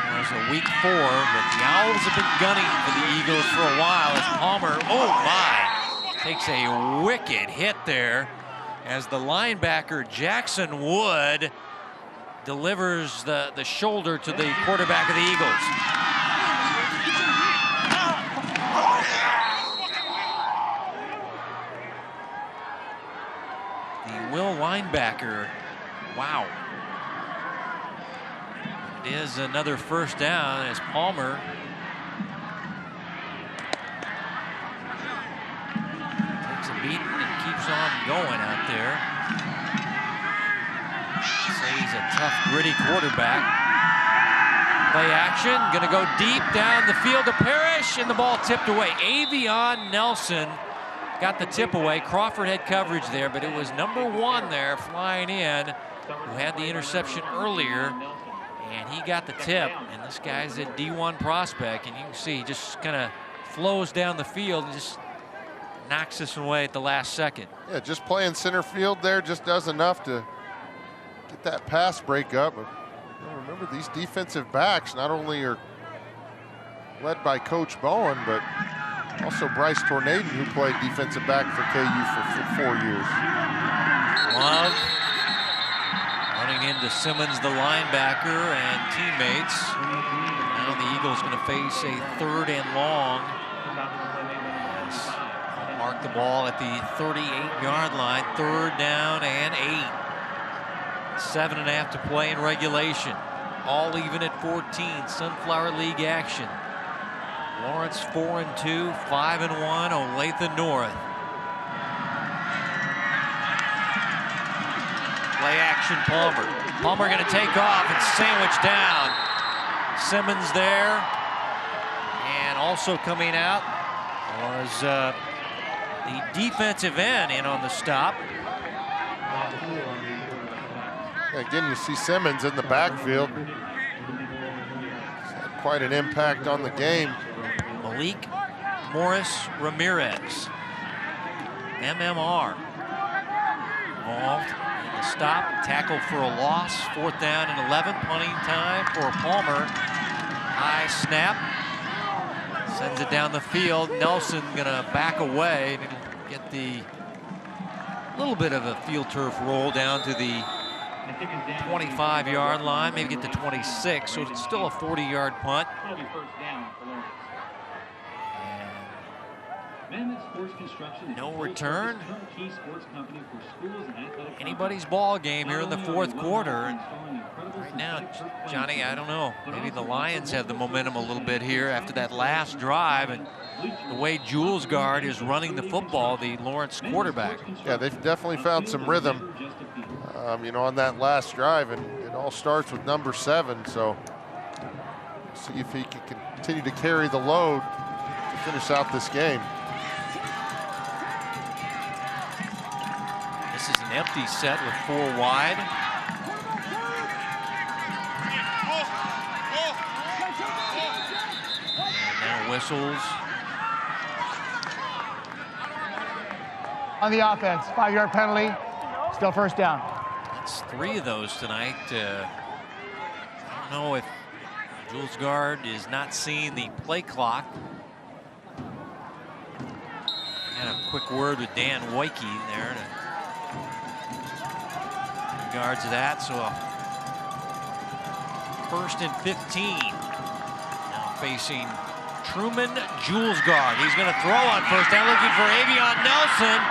[SPEAKER 1] It was a week 4, but the Owls have been gunning for the Eagles for a while as Palmer, oh my, takes a wicked hit there as the linebacker Jackson Wood delivers the shoulder to the quarterback of the Eagles. will linebacker. Wow. It is another first down as Palmer takes a beating and keeps on going out there. Say he's a tough, gritty quarterback. Play action, gonna go deep down the field to Parrish, and the ball tipped away. Avion Nelson got the tip away. Crawford had coverage there, but it was number 1 there flying in, who had the interception earlier, and he got the tip. And this guy's a D1 prospect, and you can see he just kind of flows down the field and just knocks this away at the last second.
[SPEAKER 2] Yeah, just playing center field there just does enough to get that pass break up. Remember, these defensive backs not only are led by Coach Bowen, but also Bryce Tornaden, who played defensive back for KU for 4 years.
[SPEAKER 1] Love running into Simmons, the linebacker, and teammates. Now the Eagles going to face a 3rd and long. Mark the ball at the 38-yard line. 3rd down and 8. 7.5 to play in regulation. All even at 14. Sunflower League action. Lawrence 4-2, 5-1. Olathe North. Play action, Palmer. Palmer going to take off and sandwich down. Simmons there. And also coming out was the defensive end in on the stop.
[SPEAKER 2] Again, you see Simmons in the backfield. He's had quite an impact on the game.
[SPEAKER 1] Malik Morris Ramirez. MMR. Involved in the stop. Tackle for a loss. 4th down and 11. Punting time for Palmer. High snap. Sends it down the field. Nelson gonna back away and get the little bit of a field turf roll down to the 25-yard line, maybe get to 26, so it's still a 40-yard punt. No return. Anybody's ball game here in the 4th quarter. And right now, Johnny, I don't know. Maybe the Lions have the momentum a little bit here after that last drive, and the way Jules Guard is running the football, the Lawrence quarterback.
[SPEAKER 2] Yeah, they've definitely found some rhythm, you know, on that last drive, and it all starts with number 7. So see if he can continue to carry the load to finish out this game.
[SPEAKER 1] This is an empty set with 4 wide. Now whistles.
[SPEAKER 5] On the offense, 5-yard penalty, still first down.
[SPEAKER 1] That's 3 of those tonight. I don't know if Jules Guard is not seeing the play clock. Had a quick word with Dan Woike there to regards to that. So 1st and 15. Now facing Truman Jules Guard. He's going to throw on first down, looking for Avion Nelson,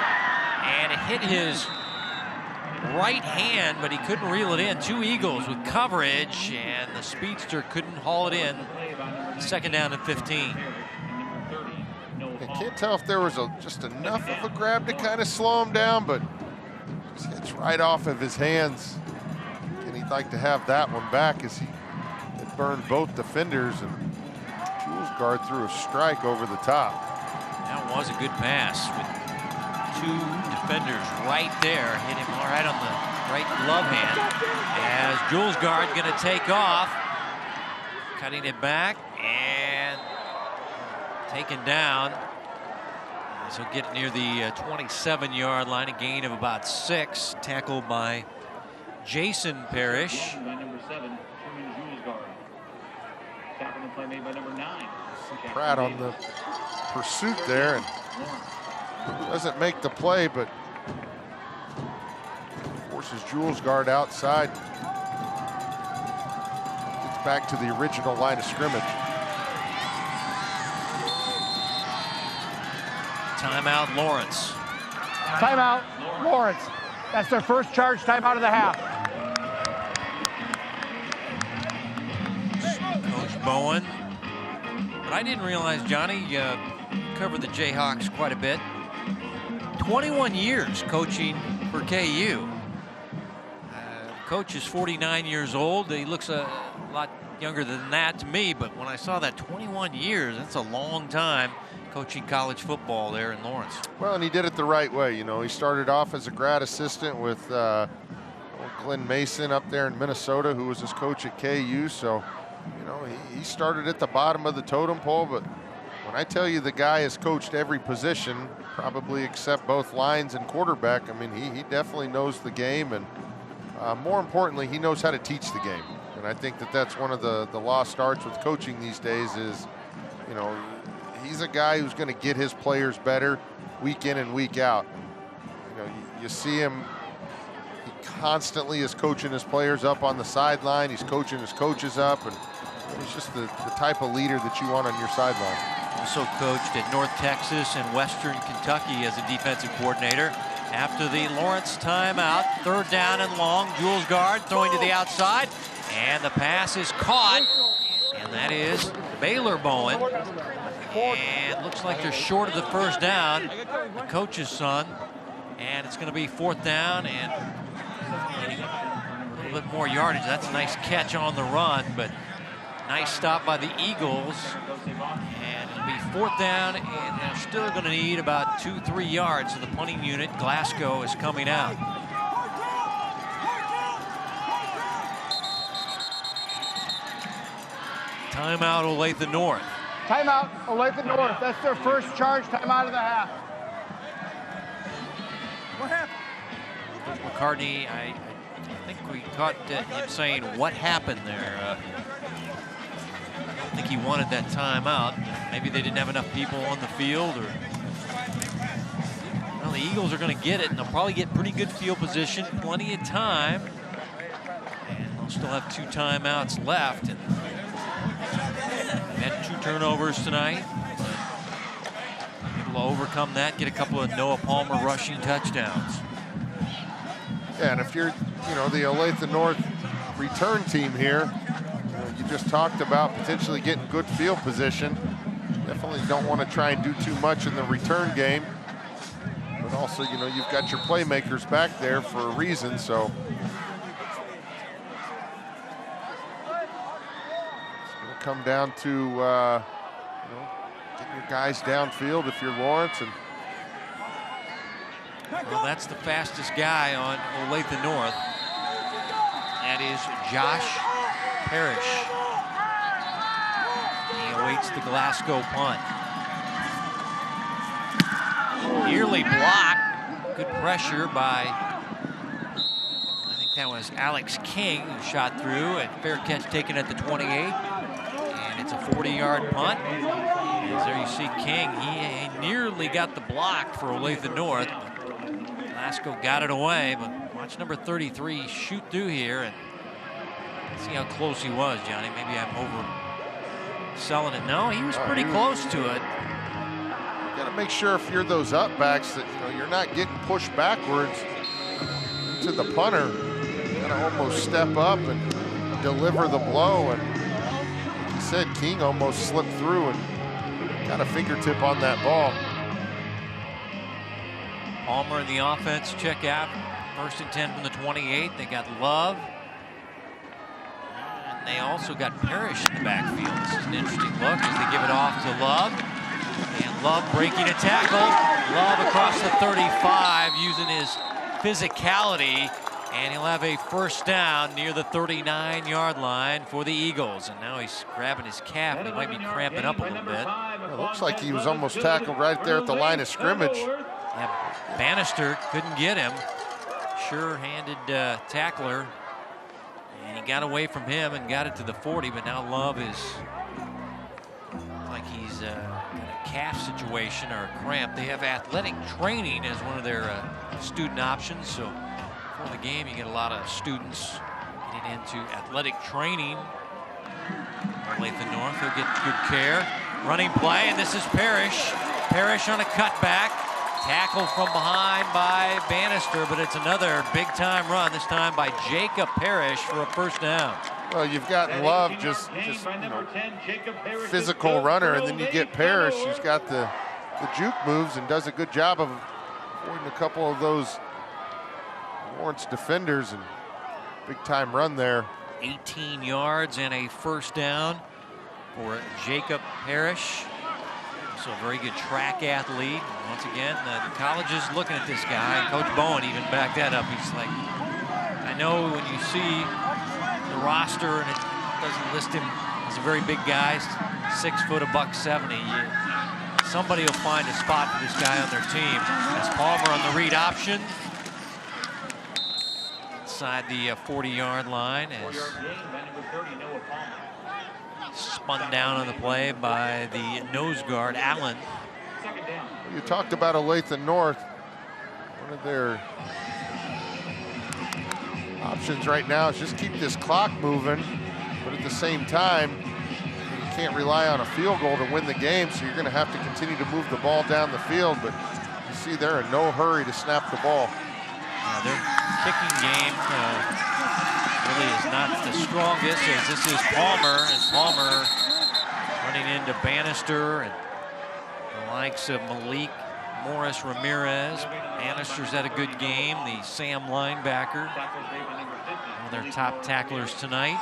[SPEAKER 1] and it hit his right hand, but he couldn't reel it in. 2 Eagles with coverage, and the speedster couldn't haul it in. 2nd down and 15.
[SPEAKER 2] I can't tell if there was just enough of a grab to kind of slow him down, but just hits right off of his hands. And he'd like to have that one back as he had burned both defenders, and Jules Guard threw a strike over the top.
[SPEAKER 1] That was a good pass with 2 defenders right there. Hit him all right on the right glove hand. As Jules Guard going to take off, cutting it back and taken down. As he'll get near the 27-yard line, a gain of about 6, tackled by Jason Parrish.
[SPEAKER 2] Pratt on the pursuit there, and doesn't make the play, but forces Jules Guard outside. Gets back to the original line of scrimmage.
[SPEAKER 1] Timeout, Lawrence.
[SPEAKER 5] Timeout, Lawrence. That's their first charge timeout of the half.
[SPEAKER 1] Coach Bowen. But I didn't realize, Johnny, covered the Jayhawks quite a bit. 21 years coaching for KU. Coach is 49 years old. He looks a lot younger than that to me, but when I saw that 21 years, that's a long time coaching college football there in Lawrence.
[SPEAKER 2] Well, and he did it the right way. You know, he started off as a grad assistant with Glenn Mason up there in Minnesota, who was his coach at KU. So, you know, he started at the bottom of the totem pole, but when I tell you the guy has coached every position, probably except both lines and quarterback, I mean, he definitely knows the game, and more importantly, he knows how to teach the game. And I think that's one of the lost arts with coaching these days is, you know, he's a guy who's going to get his players better week in and week out. You know, you see him, he constantly is coaching his players up on the sideline. He's coaching his coaches up, and he's just the type of leader that you want on your sideline.
[SPEAKER 1] Also coached at North Texas and Western Kentucky as a defensive coordinator. After the Lawrence timeout, 3rd down and long, Jules Guard throwing to the outside, and the pass is caught, and that is Baylor Bowen. And looks like they're short of the 1st down, the coach's son, and it's going to be 4th down and a little bit more yardage. That's a nice catch on the run, but nice stop by the Eagles. And it'll be 4th down, and they're still going to need about 2-3 yards. So the punting unit, Glasgow, is coming out. Timeout, Olathe North.
[SPEAKER 5] Timeout, Olathe North. That's their first charge timeout of the half.
[SPEAKER 9] What happened?
[SPEAKER 1] Coach McCartney, I think we caught him saying, what happened there? I think he wanted that timeout. Maybe they didn't have enough people on the field, or well, the Eagles are going to get it, and they'll probably get pretty good field position, plenty of time, and they'll still have 2 timeouts left. And had 2 turnovers tonight. Able to overcome that, get a couple of Noah Palmer rushing touchdowns.
[SPEAKER 2] Yeah, and if you're, you know, the Olathe North return team here, you just talked about potentially getting good field position. Definitely don't want to try and do too much in the return game. But also, you know, you've got your playmakers back there for a reason, so. It's going to come down to, you know, getting your guys downfield if you're Lawrence. And
[SPEAKER 1] well, that's the fastest guy on Olathe North. That is Josh Parrish. He awaits the Glasgow punt. Nearly blocked. Good pressure by, I think that was Alex King, who shot through, and fair catch taken at the 28. And it's a 40-yard punt. As there you see King, he nearly got the block for Olathe North. Glasgow got it away, but watch number 33 shoot through here and see how close he was, Johnny. Maybe I'm overselling it. No, he was pretty close to it.
[SPEAKER 2] You got to make sure if you're those up backs that, you know, you're not getting pushed backwards to the punter. You got to almost step up and deliver the blow. And like you said, King almost slipped through and got a fingertip on that ball.
[SPEAKER 1] Palmer in the offense, check out. 1st and 10 from the 28. They got Love. And they also got Parrish in the backfield. This is an interesting look as they give it off to Love. And Love breaking a tackle. Love across the 35 using his physicality. And he'll have a 1st down near the 39-yard line for the Eagles. And now he's grabbing his calf, and he might be cramping up a little bit.
[SPEAKER 2] It looks like he was almost tackled right there at the line of scrimmage.
[SPEAKER 1] Yeah, Bannister couldn't get him. Sure-handed tackler. And he got away from him and got it to the 40, but now Love is like he's got a calf situation or a cramp. They have athletic training as one of their student options. So before the game, you get a lot of students getting into athletic training. Olathe North, he'll get good care. Running play, and this is Parrish. Parrish on a cutback. Tackle from behind by Bannister, but it's another big-time run, this time by Jacob Parrish for a first down.
[SPEAKER 2] Well, you've got Love, just physical runner, and then you get Parrish, who's got the juke moves and does a good job of avoiding a couple of those Lawrence defenders, and big-time run there.
[SPEAKER 1] 18 yards and a first down for Jacob Parrish. Also a very good track athlete. Once again, the college is looking at this guy. Coach Bowen even backed that up. He's like, I know when you see the roster and it doesn't list him as a very big guy, 6 foot, $170. Somebody will find a spot for this guy on their team. As Palmer on the read option. Inside the 40-yard line as spun down on the play by the nose guard, Allen.
[SPEAKER 2] You talked about Olathe North. One of their options right now is just keep this clock moving, but at the same time, you can't rely on a field goal to win the game, so you're going to have to continue to move the ball down the field, but you see they're in no hurry to snap the ball.
[SPEAKER 1] Their kicking game really is not the strongest, as this is Palmer, and Palmer running into Bannister and the likes of Malik Morris Ramirez. Bannister's had a good game, the Sam linebacker, one of their top tacklers tonight.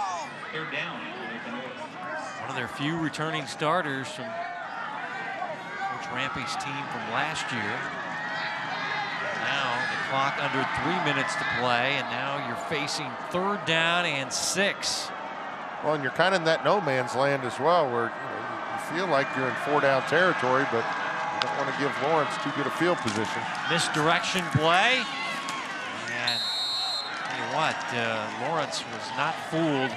[SPEAKER 1] One of their few returning starters from Coach Rampy's team from last year. Now the clock under 3 minutes to play, and now you're facing 3rd down and 6.
[SPEAKER 2] Well, and you're kind of in that no man's land as well, where you feel like you're in 4-down territory, but you don't want to give Lawrence too good a field position.
[SPEAKER 1] Misdirection play, and tell you what, Lawrence was not fooled.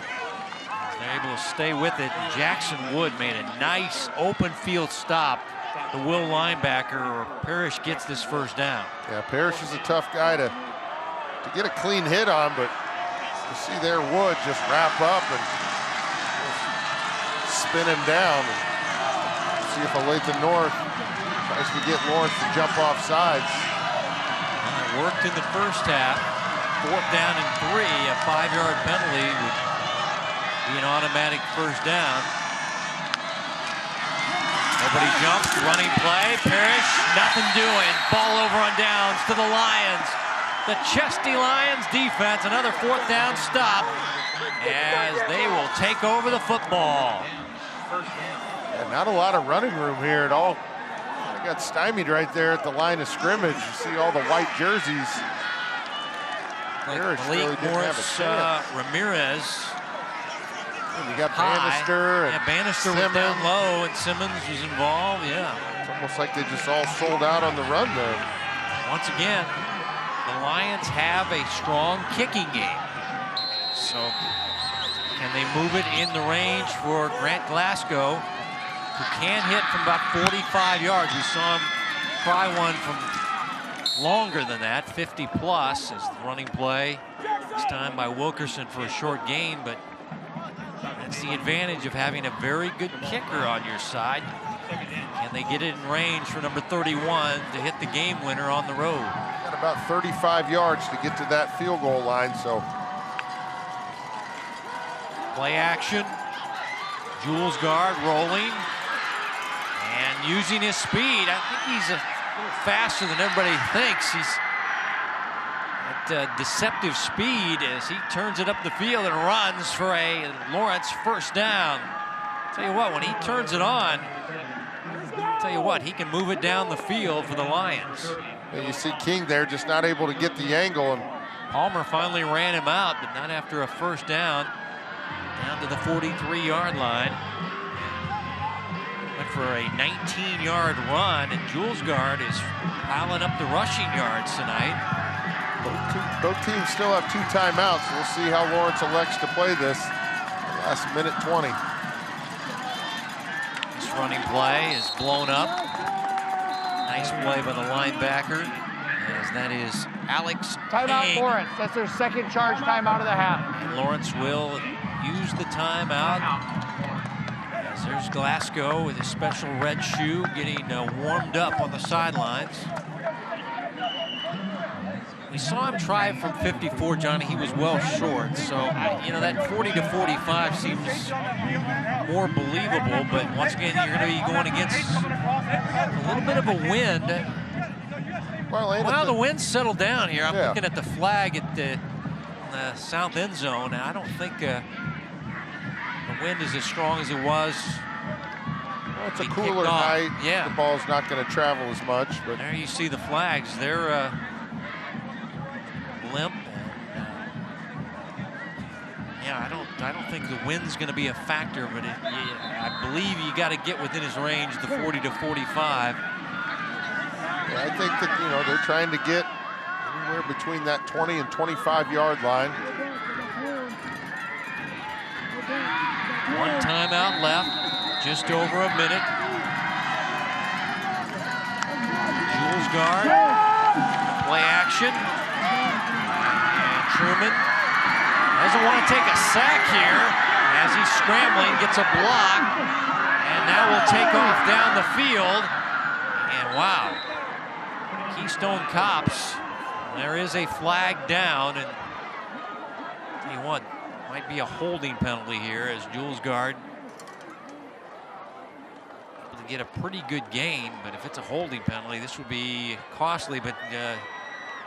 [SPEAKER 1] They're able to stay with it. Jackson Wood made a nice open field stop. The Will linebacker, or Parrish, gets this first down.
[SPEAKER 2] Yeah, Parrish is a tough guy to get a clean hit on, but you see there Wood just wrap up and spin him down. And see if Olathe North tries to get Lawrence to jump off sides.
[SPEAKER 1] Well, it worked in the first half. 4th down and 3, a 5-yard penalty would be an automatic first down. Nobody jumps, running play, Parrish, nothing doing. Ball over on downs to the Lions. The Chesty Lions defense, another 4th down stop as they will take over the football.
[SPEAKER 2] Yeah, not a lot of running room here at all. They got stymied right there at the line of scrimmage. You see all the white jerseys.
[SPEAKER 1] Like Malik Morris Ramirez.
[SPEAKER 2] You got Bannister.
[SPEAKER 1] Yeah, Bannister was down low, and Simmons was involved. Yeah.
[SPEAKER 2] It's almost like they just all sold out on the run there.
[SPEAKER 1] Once again, the Lions have a strong kicking game. So, can they move it in the range for Grant Glasgow, who can hit from about 45 yards. We saw him try one from longer than that, 50 plus, as the running play. This time by Wilkerson for a short gain, but that's the advantage of having a very good kicker on your side. Can they get it in range for number 31 to hit the game winner on the road?
[SPEAKER 2] Got about 35 yards to get to that field goal line, so.
[SPEAKER 1] Play action. Jules guard rolling and using his speed. I think he's a little faster than everybody thinks. He's at deceptive speed as he turns it up the field and runs for a Lawrence first down. Tell you what, when he turns it on, tell you what, he can move it down the field for the Lions.
[SPEAKER 2] And you see King there just not able to get the angle, and
[SPEAKER 1] Palmer finally ran him out, but not after a first down. Down to the 43-yard line. Went for a 19-yard run, and Jules Guard is piling up the rushing yards tonight.
[SPEAKER 2] Both teams still have 2 timeouts. We'll see how Lawrence elects to play this. Last minute 20.
[SPEAKER 1] This running play is blown up. Nice play by the linebacker, as that is Alex
[SPEAKER 5] Timeout,
[SPEAKER 1] King.
[SPEAKER 5] Lawrence. That's their second charge timeout of the half.
[SPEAKER 1] And Lawrence will use the timeout. As there's Glasgow with his special red shoe getting warmed up on the sidelines. We saw him try from 54, Johnny. He was well short. So, you know, that 40 to 45 seems more believable. But once again, you're going to be going against a little bit of a wind. Well, the wind's settled down here. I'm looking at the flag at the south end zone. And I don't think the wind is as strong as it was.
[SPEAKER 2] Well, it's a cooler night. Yeah. The ball's not going to travel as much. But
[SPEAKER 1] there you see the flags. They're limp. And, yeah, I don't think the wind's going to be a factor, but I believe you got to get within his range, the 40 to 45.
[SPEAKER 2] Yeah, I think that, you know, they're trying to get anywhere between that 20 and 25-yard line.
[SPEAKER 1] One timeout left, just over a minute. Jules guard, play action. And Truman doesn't want to take a sack here as he's scrambling, gets a block, and now will take off down the field. And wow, Keystone Cops, there is a flag down, and tell you what, might be a holding penalty here as Jules guard able to get a pretty good gain, but if it's a holding penalty, this would be costly. But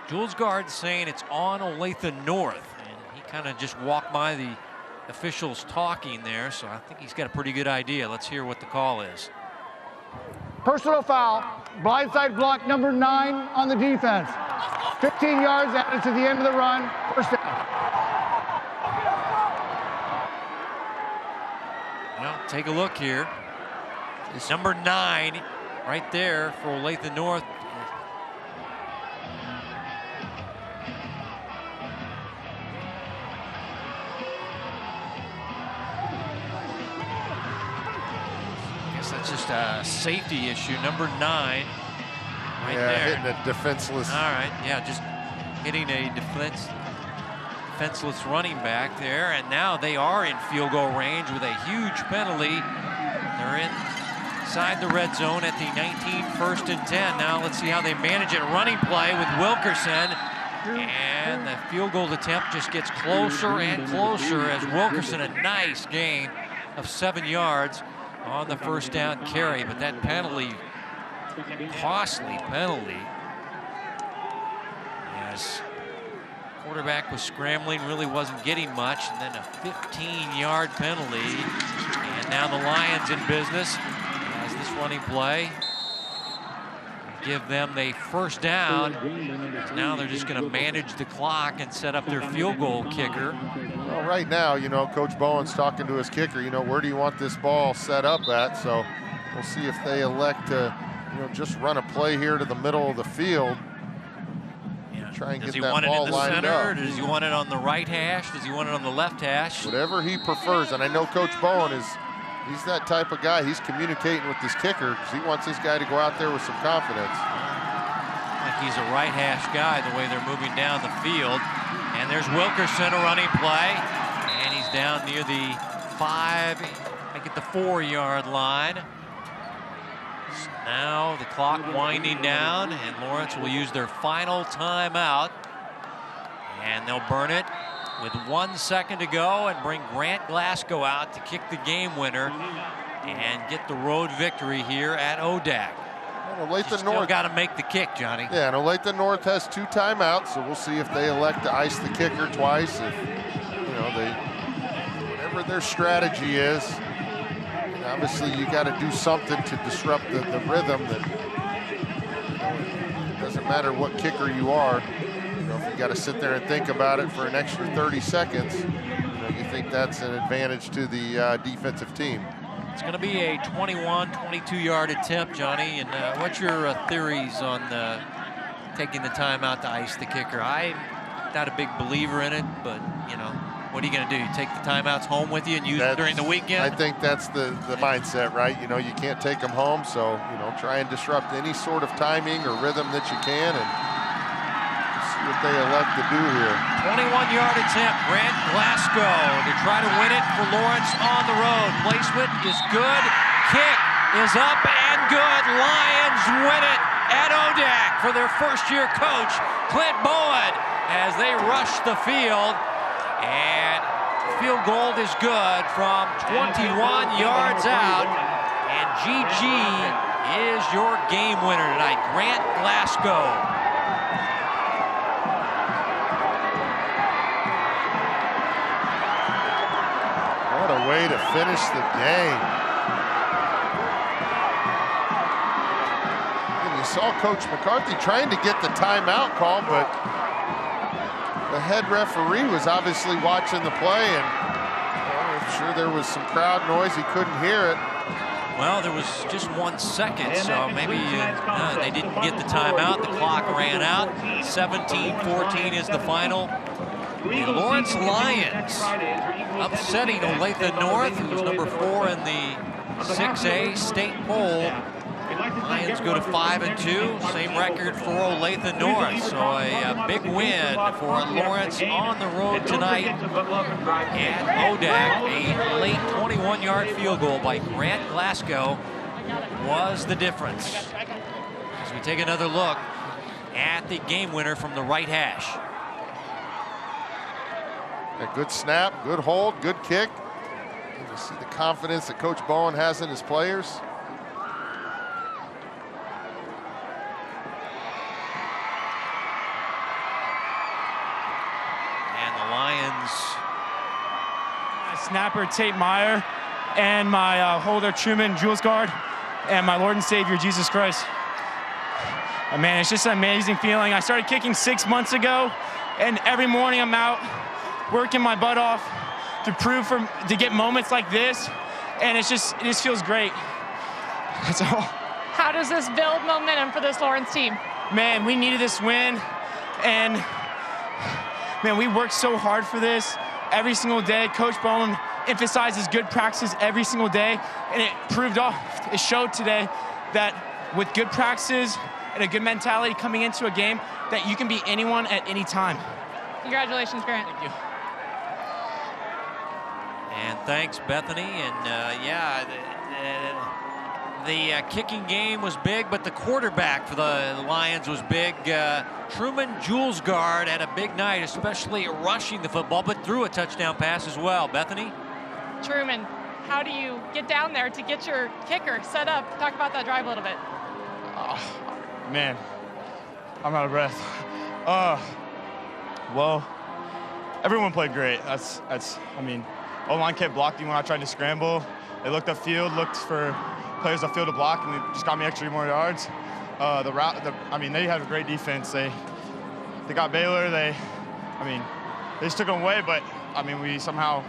[SPEAKER 1] Jules guard saying it's on Olathe North, and he kind of just walked by the officials talking there, so I think he's got a pretty good idea. Let's hear what the call is.
[SPEAKER 5] Personal foul, blindside block number 9 on the defense. 15 yards added to the end of the run, first down.
[SPEAKER 1] Well, take a look here. It's number 9 right there for Olathe North. That's just a safety issue. Number 9 right there.
[SPEAKER 2] Hitting a defenseless.
[SPEAKER 1] All right, yeah, just hitting a defenseless running back there. And now they are in field goal range with a huge penalty. They're inside the red zone at the 19, 1st and 10. Now let's see how they manage it. Running play with Wilkerson. And the field goal attempt just gets closer and closer as Wilkerson, a nice gain of 7 yards on the first down carry, but that penalty, costly penalty. Yes, quarterback was scrambling, really wasn't getting much, and then a 15-yard penalty. And now the Lions in business as this running play give them the first down. Now they're just going to manage the clock and set up their field goal kicker.
[SPEAKER 2] Well, right now, you know, Coach Bowen's talking to his kicker, you know, where do you want this ball set up at? So we'll see if they elect to, you know, just run a play here to the middle of the field.
[SPEAKER 1] Yeah.
[SPEAKER 2] Try and
[SPEAKER 1] Does
[SPEAKER 2] get
[SPEAKER 1] he
[SPEAKER 2] that
[SPEAKER 1] want
[SPEAKER 2] ball
[SPEAKER 1] it in the
[SPEAKER 2] lined
[SPEAKER 1] center?
[SPEAKER 2] up.
[SPEAKER 1] Does he want it on the right hash? Does he want it on the left hash?
[SPEAKER 2] Whatever he prefers. And I know Coach Bowen he's that type of guy. He's communicating with this kicker because he wants this guy to go out there with some confidence.
[SPEAKER 1] Like he's a right hash guy the way they're moving down the field. And there's Wilkerson, a running play. And he's down near the 5, make it the 4-yard line. So now the clock winding down, and Lawrence will use their final timeout. And they'll burn it with 1 second to go and bring Grant Glasgow out to kick the game winner and get the road victory here at ODAC.
[SPEAKER 2] Well, Olathe North
[SPEAKER 1] got to make the kick, Johnny.
[SPEAKER 2] Yeah, and Olathe North has 2 timeouts, so we'll see if they elect to ice the kicker twice. If, you know, whatever their strategy is, and obviously you got to do something to disrupt the rhythm. That, you know, it doesn't matter what kicker you are. You know, if you got to sit there and think about it for an extra 30 seconds, you know, you think that's an advantage to the defensive team.
[SPEAKER 1] It's going to be a 21, 22-yard attempt, Johnny. And what's your theories on taking the time out to ice the kicker? I'm not a big believer in it, but, you know, what are you going to do? You take the timeouts home with you and use it during the weekend?
[SPEAKER 2] I think that's the mindset, right? You know, you can't take them home, so, you know, try and disrupt any sort of timing or rhythm that you can and see what they elect to do here.
[SPEAKER 1] 21-yard attempt, Grant Glasgow to try to win it for Lawrence on the road. Placement is good, kick is up and good. Lions win it at ODAC for their first-year coach, Clint Bowen, as they rush the field. And field goal is good from 21 yards out. And GG is your game winner tonight, Grant Glasgow.
[SPEAKER 2] What a way to finish the game. And you saw Coach McCarthy trying to get the timeout call, but the head referee was obviously watching the play, and I'm sure there was some crowd noise. He couldn't hear it.
[SPEAKER 1] Well, there was just 1 second, so maybe they didn't get the timeout. The clock ran out. 17-14 is the final. The Lawrence Lions upsetting Olathe North, who's number 4 in the 6A state poll. Lions go to 5-2, same record for Olathe North. So a big win for Lawrence on the road tonight at ODAC. A late 21-yard field goal by Grant Glasgow was the difference. As we take another look at the game winner from the right hash.
[SPEAKER 2] A good snap, good hold, good kick. You see the confidence that Coach Bowen has in his players.
[SPEAKER 1] And the Lions.
[SPEAKER 10] My snapper, Tate Meyer, and my holder, Truman Jules Guard, and my Lord and Savior, Jesus Christ. Man, it's just an amazing feeling. I started kicking 6 months ago, and every morning I'm out working my butt off to get moments like this, and it just feels great. That's all.
[SPEAKER 3] How does this build momentum for this Lawrence team?
[SPEAKER 10] Man, we needed this win, and man, we worked so hard for this every single day. Coach Bowen emphasizes good practices every single day, and it showed today that with good practices and a good mentality coming into a game, that you can beat anyone at any time.
[SPEAKER 3] Congratulations, Grant.
[SPEAKER 10] Thank you.
[SPEAKER 1] And thanks, Bethany. And the kicking game was big, but the quarterback for the Lions was big. Truman Jules Guard had a big night, especially rushing the football, but threw a touchdown pass as well. Bethany?
[SPEAKER 3] Truman, how do you get down there to get your kicker set up? Talk about that drive a little bit.
[SPEAKER 10] Man, I'm out of breath. Well, everyone played great. I mean, O-line kept blocking when I tried to scramble. They looked upfield, looked for players upfield to block, and it just got me extra more yards. The route, they had a great defense. They got Baylor. They just took them away, but we somehow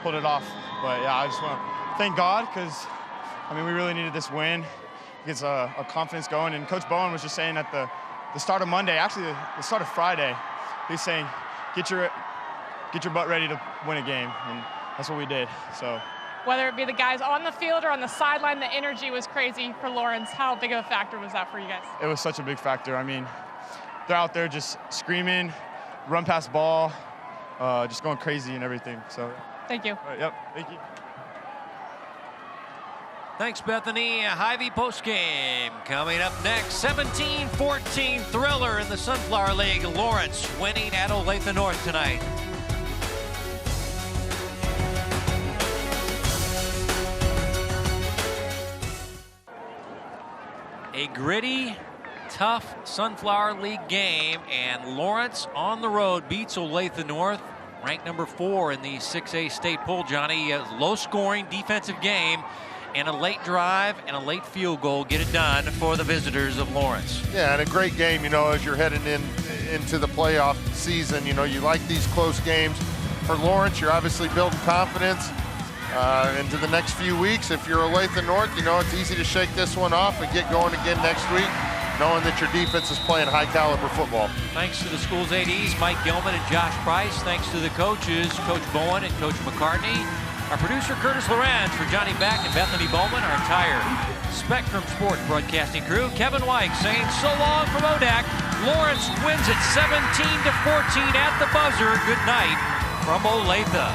[SPEAKER 10] pulled it off. But yeah, I just want to thank God, because we really needed this win. It gets our confidence going. And Coach Bowen was just saying at the start of Monday, actually the start of Friday, he's saying, get your butt ready to win a game, and that's what we did. So
[SPEAKER 3] whether it be the guys on the field or on the sideline, the energy was crazy for Lawrence. How big of a factor was that for you guys?
[SPEAKER 10] It was such a big factor. They're out there just screaming, run past ball, just going crazy and everything. So
[SPEAKER 3] thank you.
[SPEAKER 10] All right, yep, thank you.
[SPEAKER 1] Thanks, Bethany. Hy-Vee postgame coming up next. 17-14 thriller in the Sunflower League. Lawrence winning at Olathe North tonight. A gritty, tough Sunflower League game, and Lawrence on the road beats Olathe North, ranked number 4 in the 6A state poll. Johnny, low-scoring defensive game, and a late drive and a late field goal get it done for the visitors of Lawrence.
[SPEAKER 2] Yeah, and a great game, as you're heading into the playoff season. You like these close games. For Lawrence, you're obviously building confidence into the next few weeks. If you're Olathe North, it's easy to shake this one off and get going again next week, knowing that your defense is playing high-caliber football.
[SPEAKER 1] Thanks to the school's ADs, Mike Gilman and Josh Price. Thanks to the coaches, Coach Bowen and Coach McCartney. Our producer, Curtis Lorenz, for Johnny Beck and Bethany Bowman. Our entire Spectrum Sports broadcasting crew. Kevin White saying so long from ODAC. Lawrence wins it 17-14 at the buzzer. Good night from Olathe.